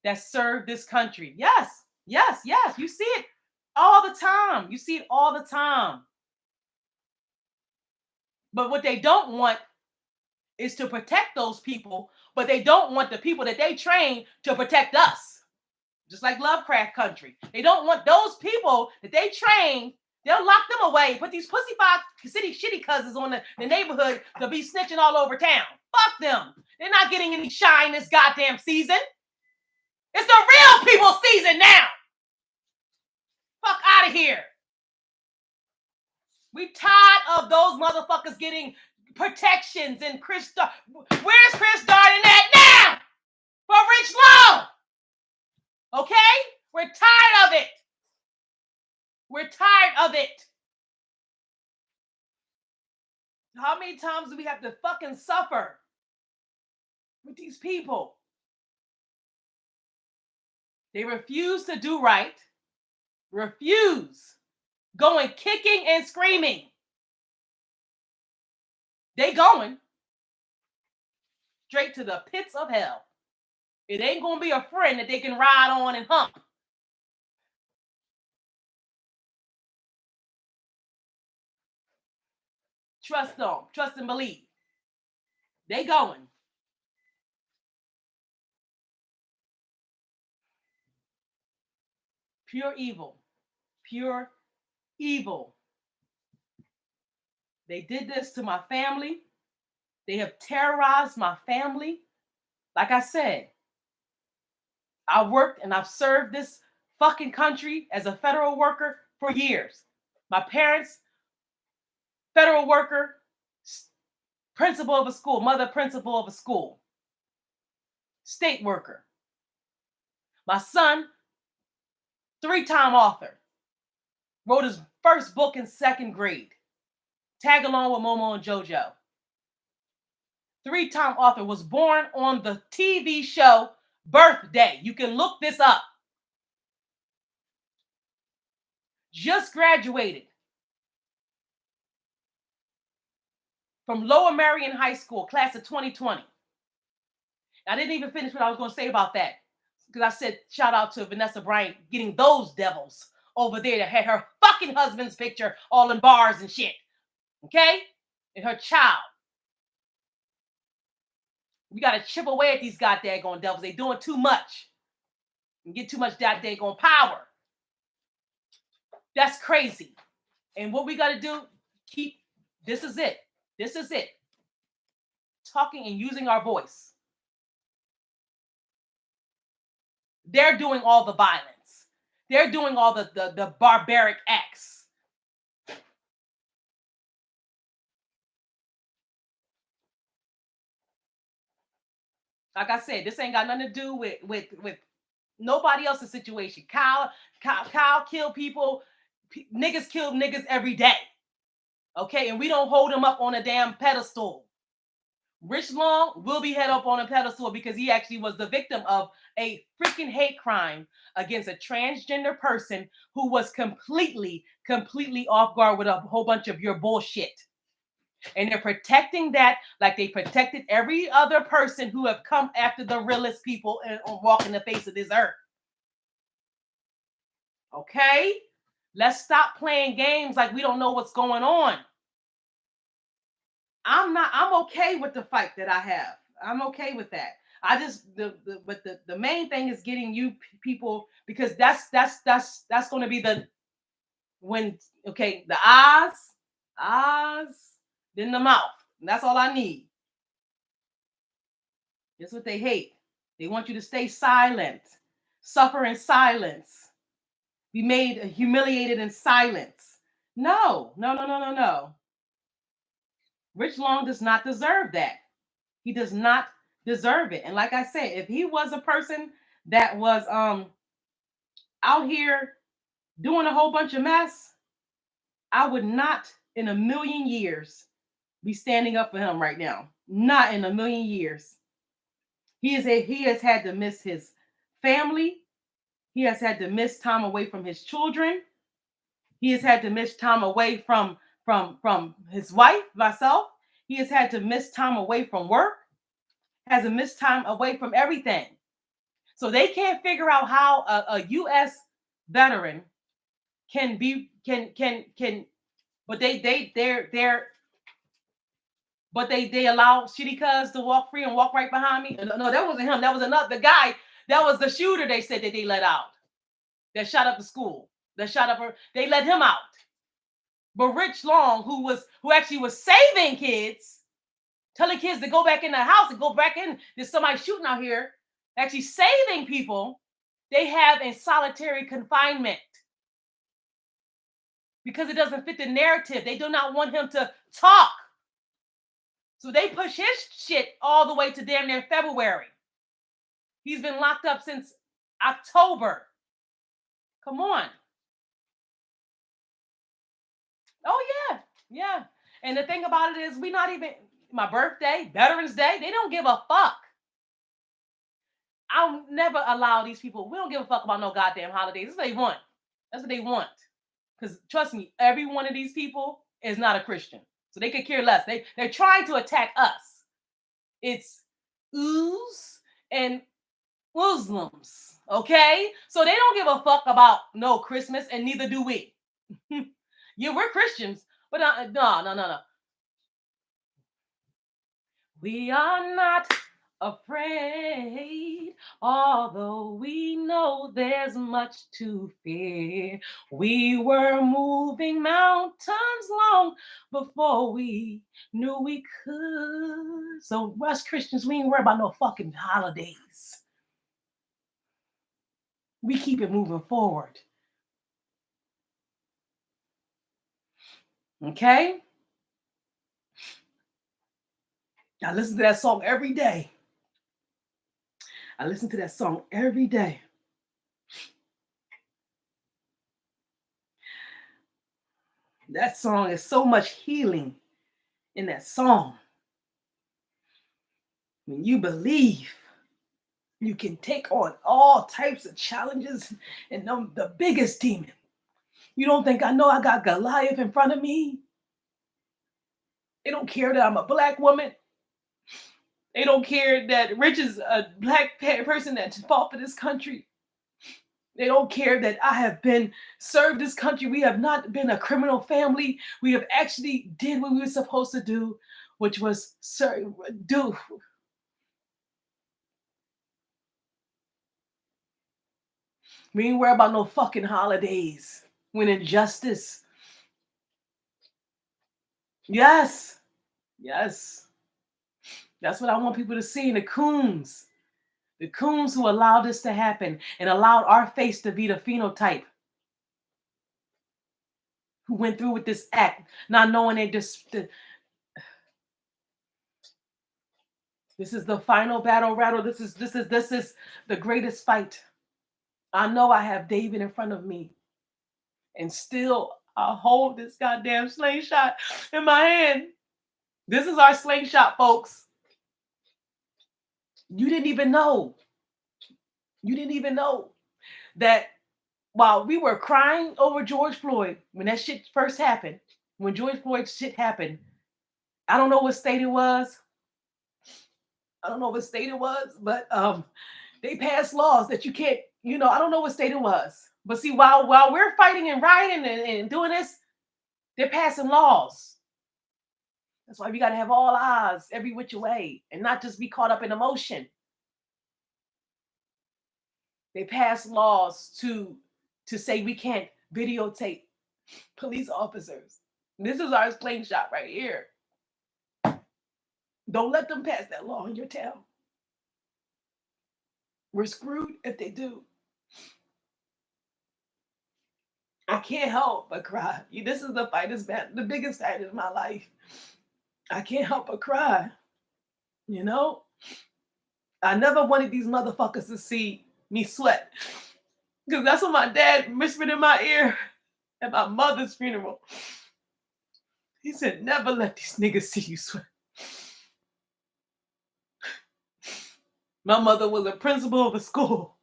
that serve this country. Yes, yes, yes. You see it all the time. You see it all the time. But what they don't want is to protect those people, but they don't want the people that they train to protect us. Just like Lovecraft Country. They don't want those people that they train. They'll lock them away, put these pussyfoot city shitty cousins on the neighborhood to be snitching all over town. Fuck them. They're not getting any shine this goddamn season. It's the real people season now. Fuck out of here. We tired of those motherfuckers getting protections and Chris. Where's Chris Darden at now? For Rich Law. Okay? We're tired of it. We're tired of it. How many times do we have to fucking suffer with these people? They refuse to do right. Refuse. Going kicking and screaming. They going straight to the pits of hell. It ain't gonna be a friend that they can ride on and hump. Trust them. Trust and believe. They going. Pure evil. Pure evil. They did this to my family. They have terrorized my family. Like I said, I worked and I've served this fucking country as a federal worker for years. My parents, federal worker, principal of a school, mother principal of a school, state worker. My son, 3-time author, wrote his first book in 2nd grade. Tag along with Momo and JoJo. 3-time author, was born on the TV show Birthday. You can look this up. Just graduated from Lower Marion High School, class of 2020. I didn't even finish what I was going to say about that, because I said shout out to Vanessa Bryant getting those devils over there that had her fucking husband's picture all in bars and shit. Okay? And her child. We got to chip away at these goddamn devils. They doing too much. And get too much goddamn power. That's crazy. And what we got to do, this is it. This is it. Talking and using our voice. They're doing all the violence. They're doing all the barbaric acts. Like I said, this ain't got nothing to do with nobody else's situation. Kyle killed people. Niggas kill niggas every day. Okay, and we don't hold him up on a damn pedestal. Rich Long will be held up on a pedestal because he actually was the victim of a freaking hate crime against a transgender person who was completely off guard with a whole bunch of your bullshit. And they're protecting that like they protected every other person who have come after the realest people and walking the face of this earth. Okay? Let's stop playing games like we don't know what's going on. I'm okay with the fight that I have. I'm okay with that. I just but the main thing is getting you people, because that's going to be the eyes, then the mouth. And that's all I need. That's what they hate. They want you to stay silent, suffer in silence, be made humiliated in silence. No. Rich Long does not deserve that. He does not deserve it. And like I said, if he was a person that was out here doing a whole bunch of mess, I would not in a million years be standing up for him right now. Not in a million years. He has had to miss his family. He has had to miss time away from his children. He has had to miss time away from his wife, myself. He has had to miss time away from work. Has a missed time away from everything. So they can't figure out how a U.S. veteran can but they allow Shitty Cuz to walk free and walk right behind me. No, that wasn't him. That was the guy. That was the shooter they said that they let out. That shot up the school. That shot up her. They let him out. But Rich Long, who actually was saving kids, telling kids to go back in the house and go back in. There's somebody shooting out here, actually saving people. They have in solitary confinement because it doesn't fit the narrative. They do not want him to talk. So they push his shit all the way to damn near February. He's been locked up since October. Come on. Oh, yeah. Yeah. And the thing about it is, we not even, my birthday, Veterans Day, they don't give a fuck. I'll never allow these people, we don't give a fuck about no goddamn holidays. That's what they want. That's what they want. Because trust me, every one of these people is not a Christian. So they could care less. They're trying to attack us. It's ooze and Muslims. Okay? So they don't give a fuck about no Christmas, and neither do we. Yeah, we're Christians, but no. We are not afraid, although we know there's much to fear. We were moving mountains long before we knew we could. So us Christians, we ain't worried about no fucking holidays. We keep it moving forward. Okay? I listen to that song every day. I listen to that song every day. That song is so much healing in that song. When you believe, you can take on all types of challenges and the biggest demon. You don't think I know I got Goliath in front of me? They don't care that I'm a black woman. They don't care that Rich is a black person that fought for this country. They don't care that I have been served this country. We have not been a criminal family. We have actually did what we were supposed to do, which was do. We ain't worry about no fucking holidays. When injustice. Yes. Yes. That's what I want people to see. The coons. The coons who allowed this to happen and allowed our face to be the phenotype. Who went through with this act, not knowing they just. This is the final battle rattle. This is the greatest fight. I know I have David in front of me. And still I hold this goddamn slingshot in my hand. This is our slingshot, folks. You didn't even know. You didn't even know that while we were crying over George Floyd, when that shit first happened, when George Floyd shit happened, I don't know what state it was. But they passed laws that you can't, I don't know what state it was. But see, while we're fighting and rioting and doing this, they're passing laws. That's why we got to have all eyes every which way and not just be caught up in emotion. They pass laws to say we can't videotape police officers. This is our slingshot right here. Don't let them pass that law in your town. We're screwed if they do. I can't help but cry. This is the biggest fight in my life. I can't help but cry. I never wanted these motherfuckers to see me sweat. Because that's what my dad whispered in my ear at my mother's funeral. He said, never let these niggas see you sweat. My mother was a principal of a school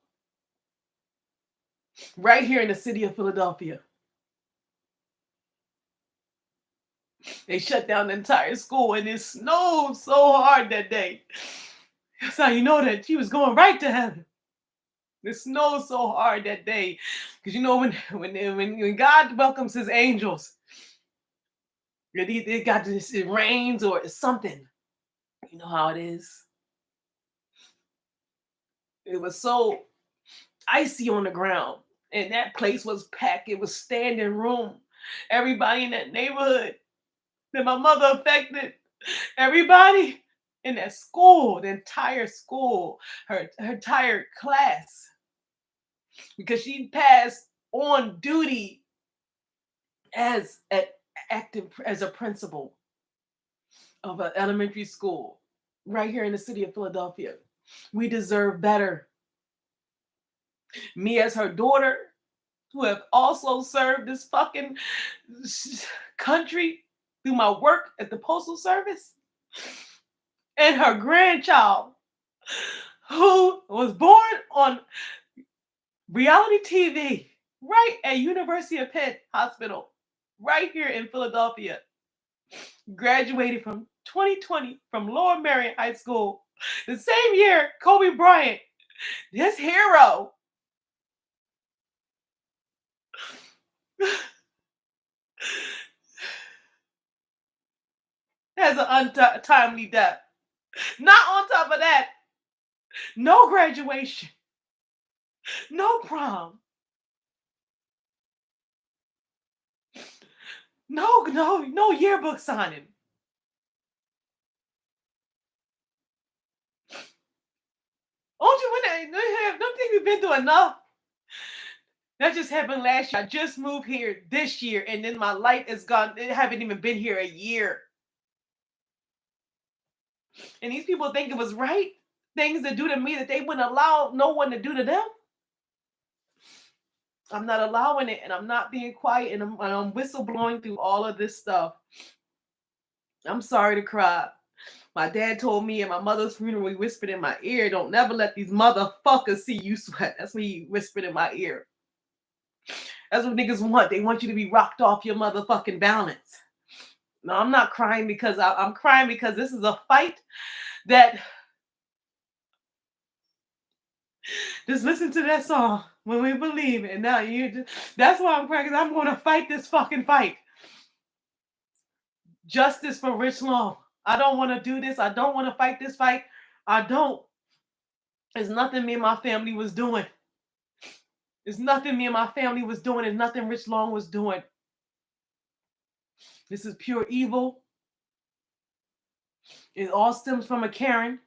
right here in the city of Philadelphia. They shut down the entire school and it snowed so hard that day. That's how you know that she was going right to heaven. It snowed so hard that day. Because when God welcomes his angels, it rains or it's something. You know how it is. It was so icy on the ground. And that place was packed. It was standing room. Everybody in that neighborhood that my mother affected, everybody in that school, the entire school, her entire class, because she passed on duty as a principal of an elementary school right here in the city of Philadelphia. We deserve better. Me as her daughter, who have also served this fucking country through my work at the Postal Service, and her grandchild, who was born on reality TV right at University of Penn Hospital, right here in Philadelphia, graduated from 2020 from Lower Marion High School. The same year, Kobe Bryant, this hero, has an untimely death. Not on top of that, no graduation, no prom, no yearbook signing. Don't think we've been through enough? That just happened last year. I just moved here this year, and then my life is gone. I haven't even been here a year. And these people think it was right. Things to do to me that they wouldn't allow no one to do to them. I'm not allowing it, and I'm not being quiet, and I'm whistleblowing through all of this stuff. I'm sorry to cry. My dad told me at my mother's funeral, he whispered in my ear, "Don't never let these motherfuckers see you sweat." That's what he whispered in my ear. That's what niggas want. They want you to be rocked off your motherfucking balance. No, I'm not crying because I'm crying because this is a fight that... Just listen to that song, When We Believe. And now that's why I'm crying, because I'm going to fight this fucking fight. Justice for Rich Long. I don't want to do this. I don't want to fight this fight. I don't. There's nothing me and my family was doing. There's nothing me and my family was doing. There's nothing Rich Long was doing. This is pure evil. It all stems from a Karen.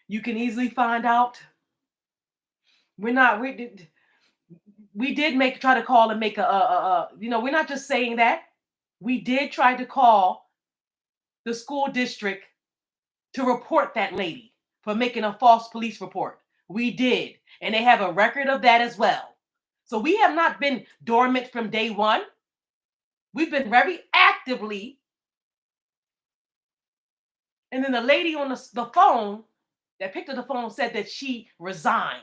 You can easily find out. We did try to call and make we're not just saying that. We did try to call the school district to report that lady for making a false police report. We did. And they have a record of that as well. So we have not been dormant from day one. We've been very actively. And then the lady on the phone that picked up the phone said that she resigned.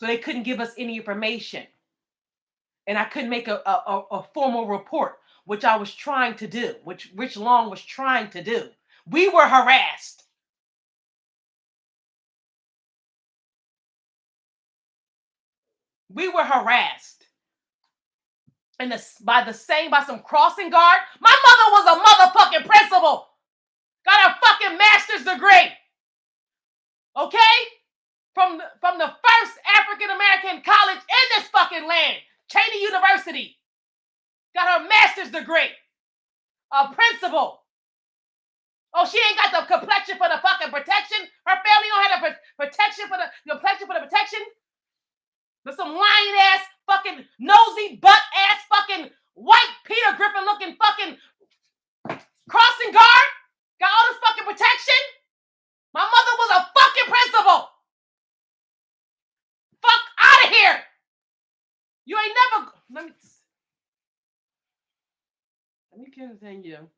So they couldn't give us any information. And I couldn't make a formal report, which I was trying to do, which Rich Long was trying to do. We were harassed. We were harassed. And by some crossing guard. My mother was a motherfucking principal. Got a fucking master's degree. Okay? From the first African-American college in this fucking land. Cheney University. Got her master's degree. A principal. Oh, she ain't got the complexion for the fucking protection. Her family don't have the protection for the complexion for the protection. But some lying ass, fucking nosy butt ass, fucking white Peter Griffin looking fucking crossing guard got all this fucking protection. My mother was a fucking principal. Fuck out of here. You ain't never. Let me continue.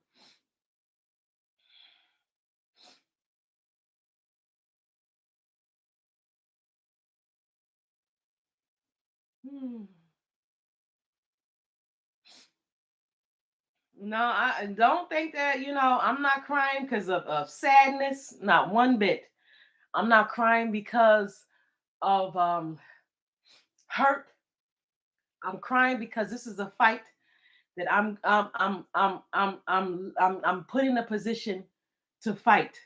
No, I don't think that, I'm not crying because of sadness. Not one bit. I'm not crying because of hurt. I'm crying because this is a fight that I'm put in a position to fight.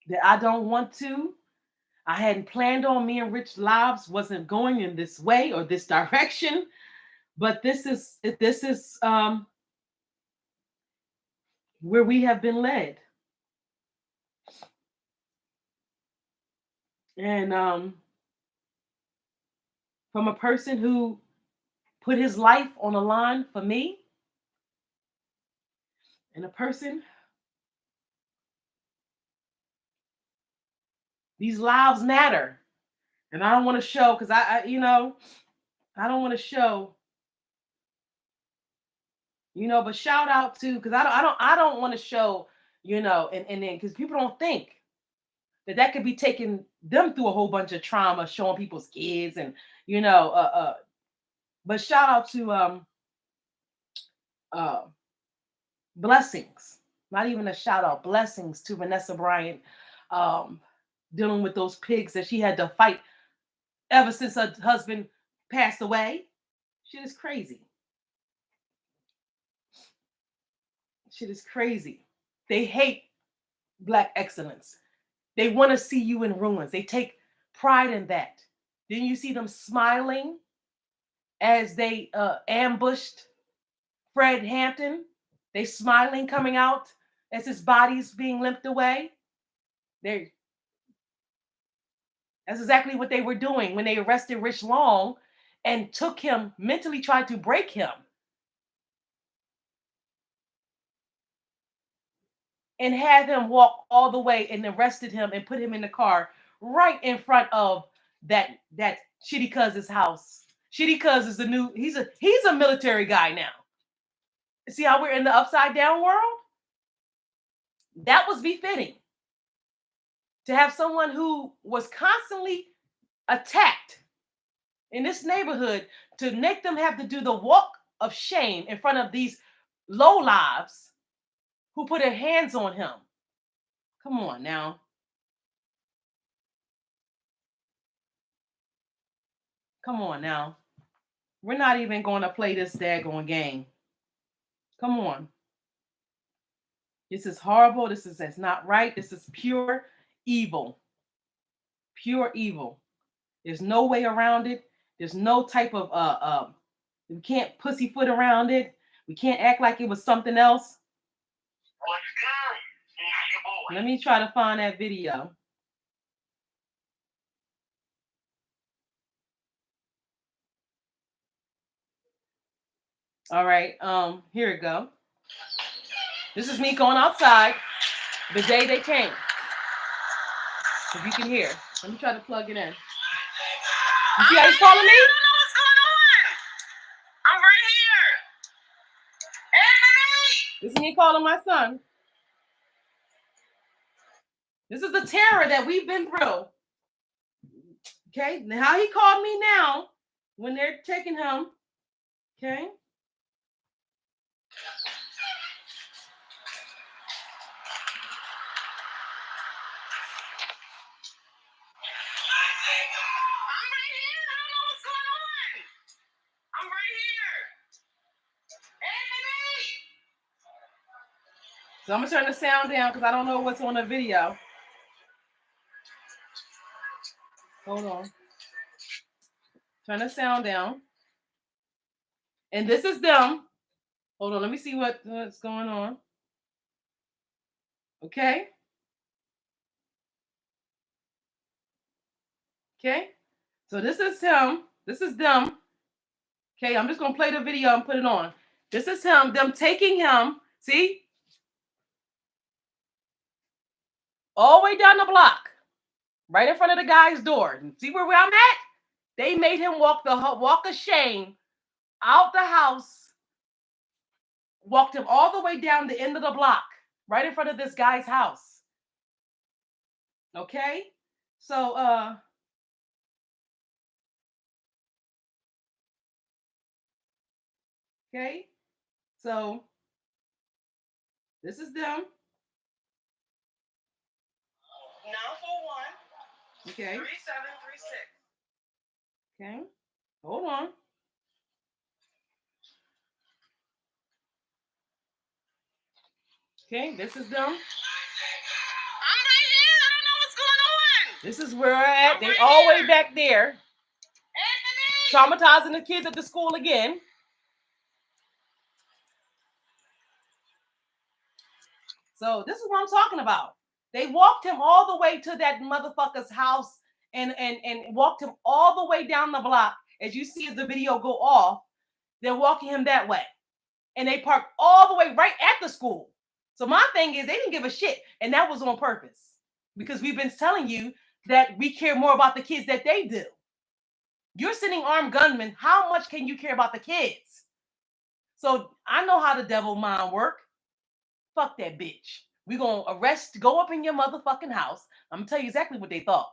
That I don't want to. I hadn't planned on me and Rich lives wasn't going in this way or this direction, but this is where we have been led. And from a person who put his life on the line for me, And a person, these lives matter. And I don't want to show, because I don't want to show, but shout out to, because I don't want to show, and then because people don't think that could be taking them through a whole bunch of trauma, showing people's kids, and but shout out to blessings, not even a shout out, blessings to Vanessa Bryant, dealing with those pigs that she had to fight ever since her husband passed away. Shit is crazy. Shit is crazy. They hate Black excellence. They want to see you in ruins. They take pride in that. Didn't you see them smiling as they ambushed Fred Hampton? They smiling coming out as his body's being limped away. That's exactly what they were doing when they arrested Rich Long and took him, mentally tried to break him. And had him walk all the way and arrested him and put him in the car right in front of that Shitty Cuz's house. Shitty Cuz is he's a military guy now. See how we're in the upside down world? That was befitting. To have someone who was constantly attacked in this neighborhood, to make them have to do the walk of shame in front of these lowlives who put their hands on him. Come on now. Come on now. We're not even going to play this daggone game. Come on. This is horrible. That's not right. This is pure evil. Pure evil. There's no way around it. There's no type of we can't pussyfoot around it. We can't act like it was something else. What's good? It's your boy. Let me try to find that video. All right, here we go. This is me going outside the day they came. If you can hear. Let me try to plug it in. You see how he's calling me? I don't know what's going on. I'm right here. Anthony! This is me calling my son. This is the terror that we've been through. Okay, now how he called me now when they're taking him. Okay. So I'm gonna turn the sound down because I don't know what's on the video. Hold on. Turn the sound down. And this is them. Hold on, let me see what's going on. Okay. Okay. So this is him. This is them. Okay, I'm just gonna play the video and put it on. This is him, them taking him. See? All the way down the block, right in front of the guy's door. See where I'm at? They made him walk of shame out the house, walked him all the way down the end of the block, right in front of this guy's house. Okay? So, okay? So, this is them. 941. Okay. 3736. Okay. Hold on. Okay, this is them. I'm right here. I don't know what's going on. This is where we're at. They're all the way back there. Anthony! Traumatizing the kids at the school again. So this is what I'm talking about. They walked him all the way to that motherfucker's house and walked him all the way down the block. As you see as the video go off, they're walking him that way. And they parked all the way right at the school. So my thing is, they didn't give a shit, and that was on purpose, because we've been telling you that we care more about the kids that they do. You're sending armed gunmen. How much can you care about the kids? So I know how the devil mind work. Fuck that bitch. We gonna arrest, go up in your motherfucking house. I'm gonna tell you exactly what they thought.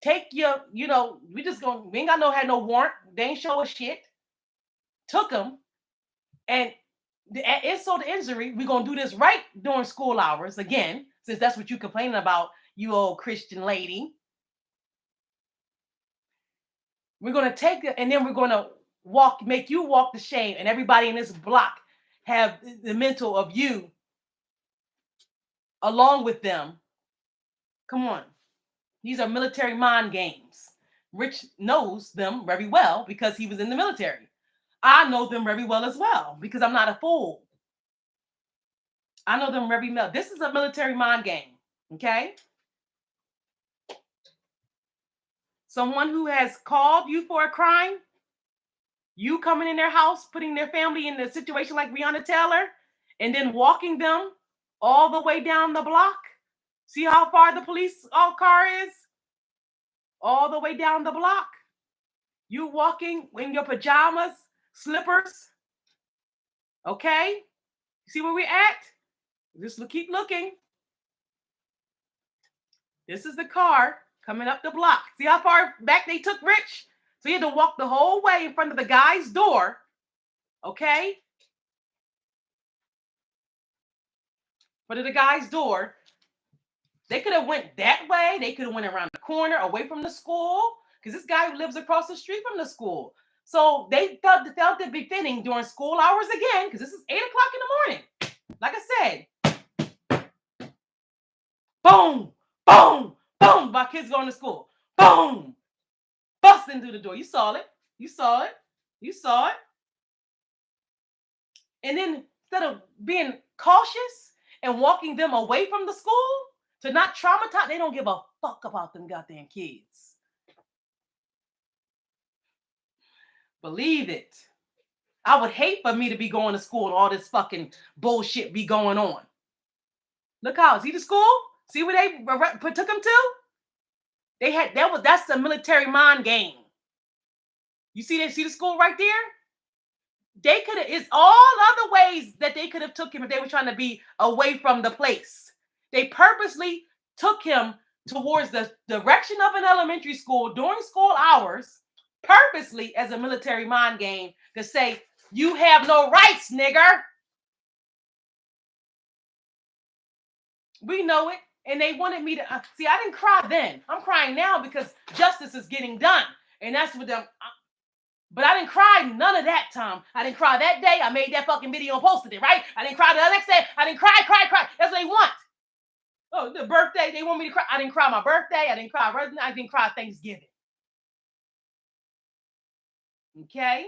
Take your, we ain't got had no warrant. They ain't show us shit. Took them, and the insult to injury, we're gonna do this right during school hours again, since that's what you complaining about, you old Christian lady. We're gonna take it, and then we're gonna make you walk the shame, and everybody in this block have the mental of you along with them. Come on. These are military mind games. Rich knows them very well because he was in the military. I know them very well as well because I'm not a fool. I know them very well. This is a military mind game, okay? Someone who has called you for a crime, you coming in their house, putting their family in a situation like Breonna Taylor, and then walking them all the way down the block. See how far the police car is? All the way down the block. You walking in your pajamas, slippers. Okay? See where we're at? Just keep looking. This is the car coming up the block. See how far back they took Rich? So you had to walk the whole way in front of the guy's door. Okay? In front of the guy's door. They could have went that way. They could have went around the corner away from the school, because this guy lives across the street from the school. So they felt it befitting during school hours again, because this is 8 o'clock in the morning. Like I said, boom, boom, boom, my kids going to school. Boom, busting through the door. You saw it. You saw it. You saw it. And then instead of being cautious and walking them away from the school to not traumatize, they don't give a fuck about them goddamn kids. Believe it. I would hate for me to be going to school and all this fucking bullshit be going on. Look how, see the school? See where they took them to? That's a military mind game. You see the school right there? They could have, it's all other ways that they could have took him if they were trying to be away from the place. They purposely took him towards the direction of an elementary school during school hours, purposely as a military mind game to say, you have no rights, nigger. We know it. And they wanted me to, see, I didn't cry then. I'm crying now because justice is getting done. And that's what them, but I didn't cry none of that time. I didn't cry that day. I made that fucking video and posted it, right? I didn't cry the next day. I didn't cry. That's what they want. Oh, the birthday, they want me to cry. I didn't cry my birthday. I didn't cry Thanksgiving. Okay?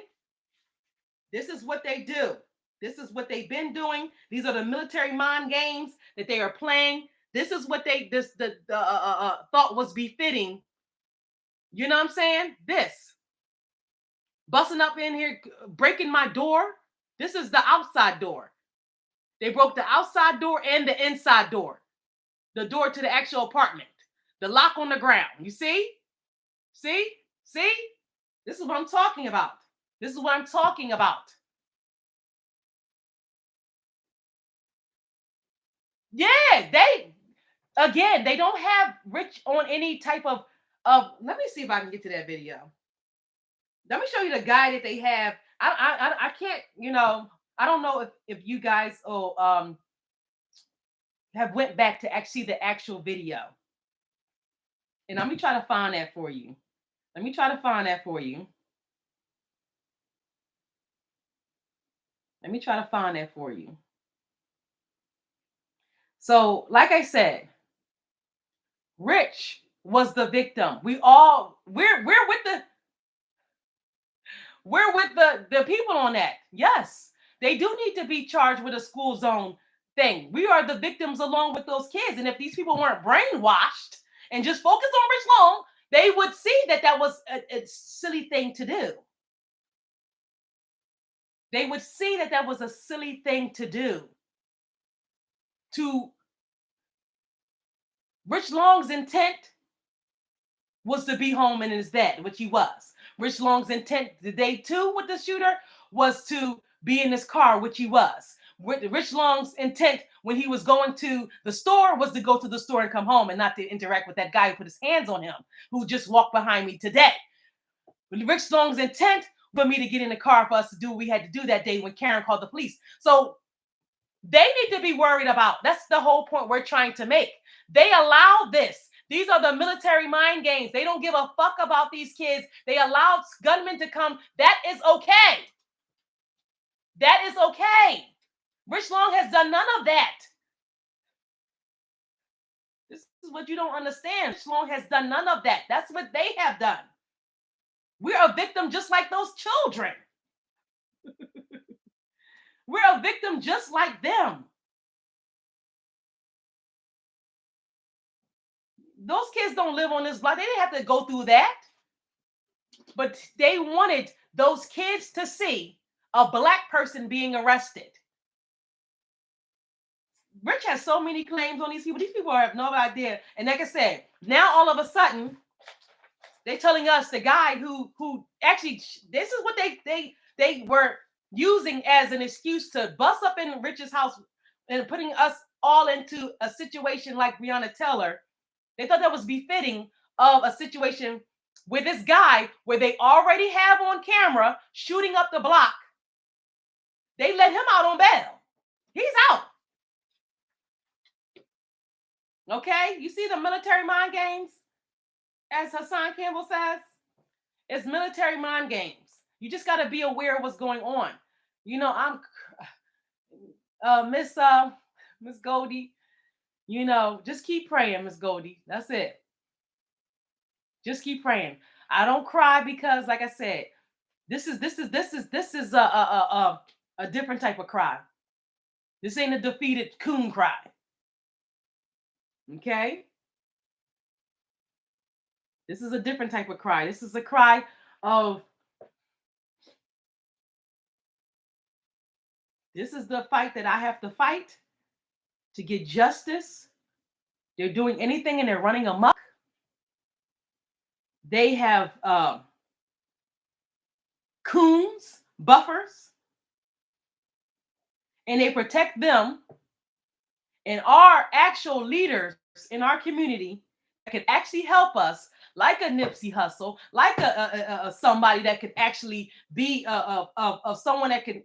This is what they do. This is what they've been doing. These are the military mind games that they are playing. This is what they thought was befitting. You know what I'm saying? This. Busting up in here, breaking my door. This is the outside door. They broke the outside door and the inside door. The door to the actual apartment. The lock on the ground. You see? See? This is what I'm talking about. Yeah, they don't have Rich on any type of, let me see if I can get to that video. Let me show you the guy that they have. I can't, I don't know if you guys have went back to see the actual video. And let me try to find that for you. So, like I said, Rich was the victim. We're with the people on that. Yes, they do need to be charged with a school zone thing. We are the victims along with those kids. And if these people weren't brainwashed and just focused on Rich Long, they would see that was a silly thing to do. They would see that was a silly thing to do. to Rich Long's intent was to be home in his bed, which he was. Rich Long's intent the day 2 with the shooter was to be in his car, which he was. Rich Long's intent when he was going to the store was to go to the store and come home and not to interact with that guy who put his hands on him, who just walked behind me today. Rich Long's intent for me to get in the car for us to do what we had to do that day when Karen called the police. So they need to be worried about. That's the whole point we're trying to make. They allow this. These are the military mind games. They don't give a fuck about these kids. They allow gunmen to come. That is okay. That is okay. Rich Long has done none of that. This is what you don't understand. Rich Long has done none of that. That's what they have done. We're a victim just like those children. We're a victim just like them. Those kids don't live on this block. They didn't have to go through that. But they wanted those kids to see a black person being arrested. Rich has so many claims on these people. These people have no idea. And like I said, now all of a sudden, they're telling us the guy who actually, this is what they were using as an excuse to bust up in Rich's house and putting us all into a situation like Breonna Taylor. They thought that was befitting of a situation with this guy where they already have on camera shooting up the block. They let him out on bail. He's out. Okay, you see the military mind games, as Hassan Campbell says? It's military mind games. You just got to be aware of what's going on. You know, I'm Miss Goldie. You know, just keep praying, Miss Goldie. That's it. Just keep praying. I don't cry because, like I said, this is a different type of cry. This ain't a defeated coon cry. Okay? This is a different type of cry. This is a cry of, this is the fight that I have to fight to get justice. They're doing anything and they're running amok. They have coons, buffers, and they protect them. And our actual leaders in our community that can actually help us, like a Nipsey Hussle, like a somebody that could actually be of someone that can.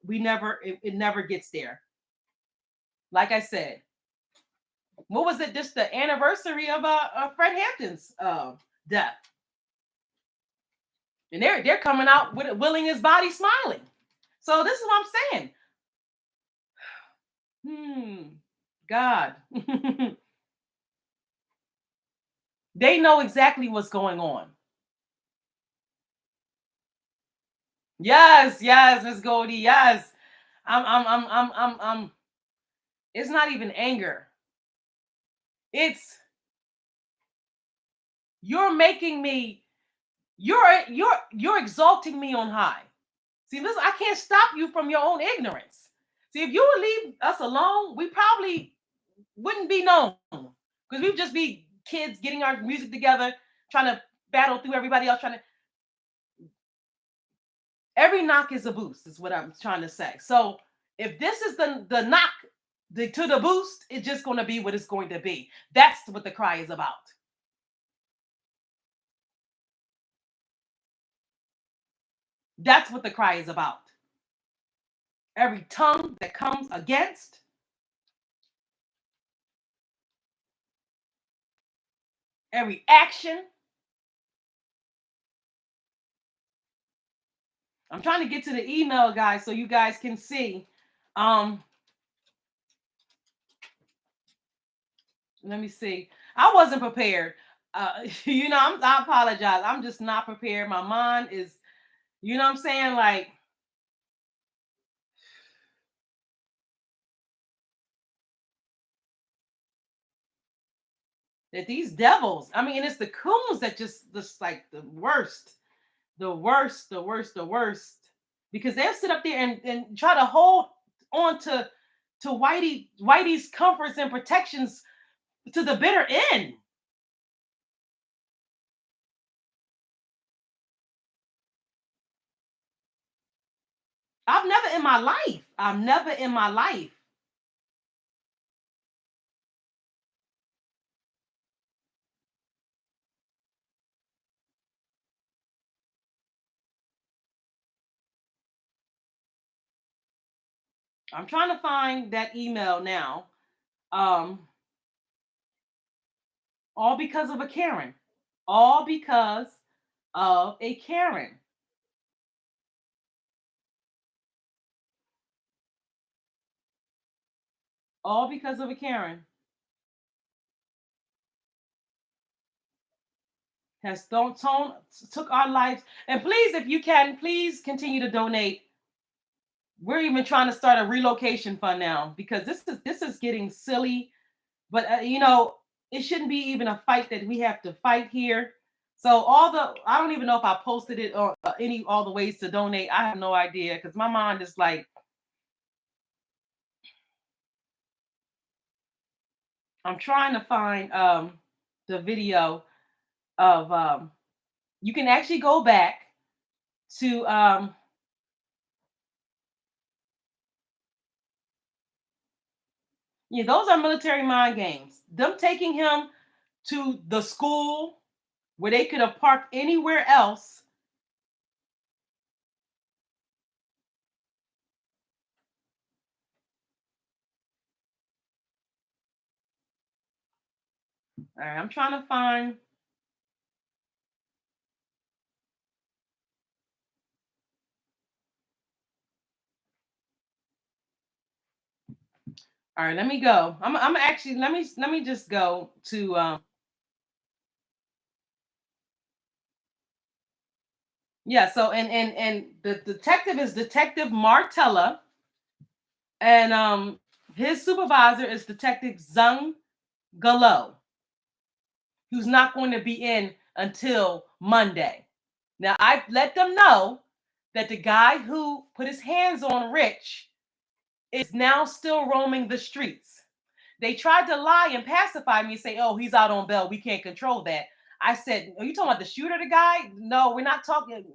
It never gets there. Like I said, what was it? Just the anniversary of Fred Hampton's death, and they're coming out with willing his body smiling. So this is what I'm saying. God. They know exactly what's going on. Yes, Miss Goldie, yes. I'm it's not even anger. It's you're making me, you're exalting me on high. See, listen, I can't stop you from your own ignorance. See, if you would leave us alone, we probably wouldn't be known because we'd just be kids getting our music together, trying to battle through everybody else. Every knock is a boost, is what I'm trying to say. So if this is the knock to the boost, it's just going to be what it's going to be. That's what the cry is about. That's what the cry is about. Every tongue that comes against, every action. I'm trying to get to the email, guys, so you guys can see. Let me see. I wasn't prepared. I apologize. I'm just not prepared. My mind is, you know what I'm saying? Like, that these devils, I mean, it's the coons that just like the worst. Because they'll sit up there and try to hold on to to Whitey's comforts and protections to the bitter end. I've never in my life. I'm trying to find that email now. All because of a Karen. All because of a Karen. All because of a Karen. Has took our lives. And please, if you can, please continue to donate. We're even trying to start a relocation fund now because this is getting silly. But it shouldn't be even a fight that we have to fight here. So I don't even know if I posted it or all the ways to donate. I have no idea because my mind is like, I'm trying to find the video of you can actually go back to those are military mind games. Them taking him to the school where they could have parked anywhere else. All right, I'm trying to find. All right, let me go. I'm actually let me just go to yeah. So and the detective is Detective Martella, and his supervisor is Detective Zung Gallo, who's not going to be in until Monday. Now I've let them know that the guy who put his hands on Rich is now still roaming the streets. They tried to lie and pacify me and say, oh, he's out on bail. We can't control that. I said, are you talking about the shooter, the guy? No, we're not talking.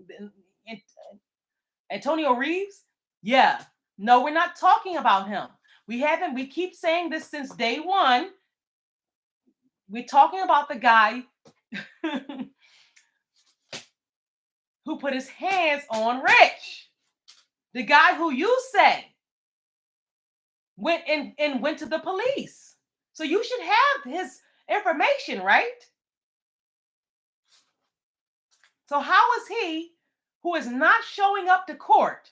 Antonio Reeves? Yeah. No, we're not talking about him. We keep saying this since day one. We're talking about the guy who put his hands on Rich. The guy who you say went to the police. So you should have his information, right? So how is he, who is not showing up to court,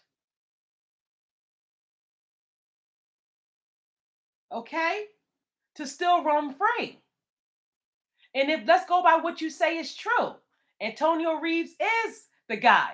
okay, to still roam free? And if let's go by what you say is true, Antonio Reeves is the guy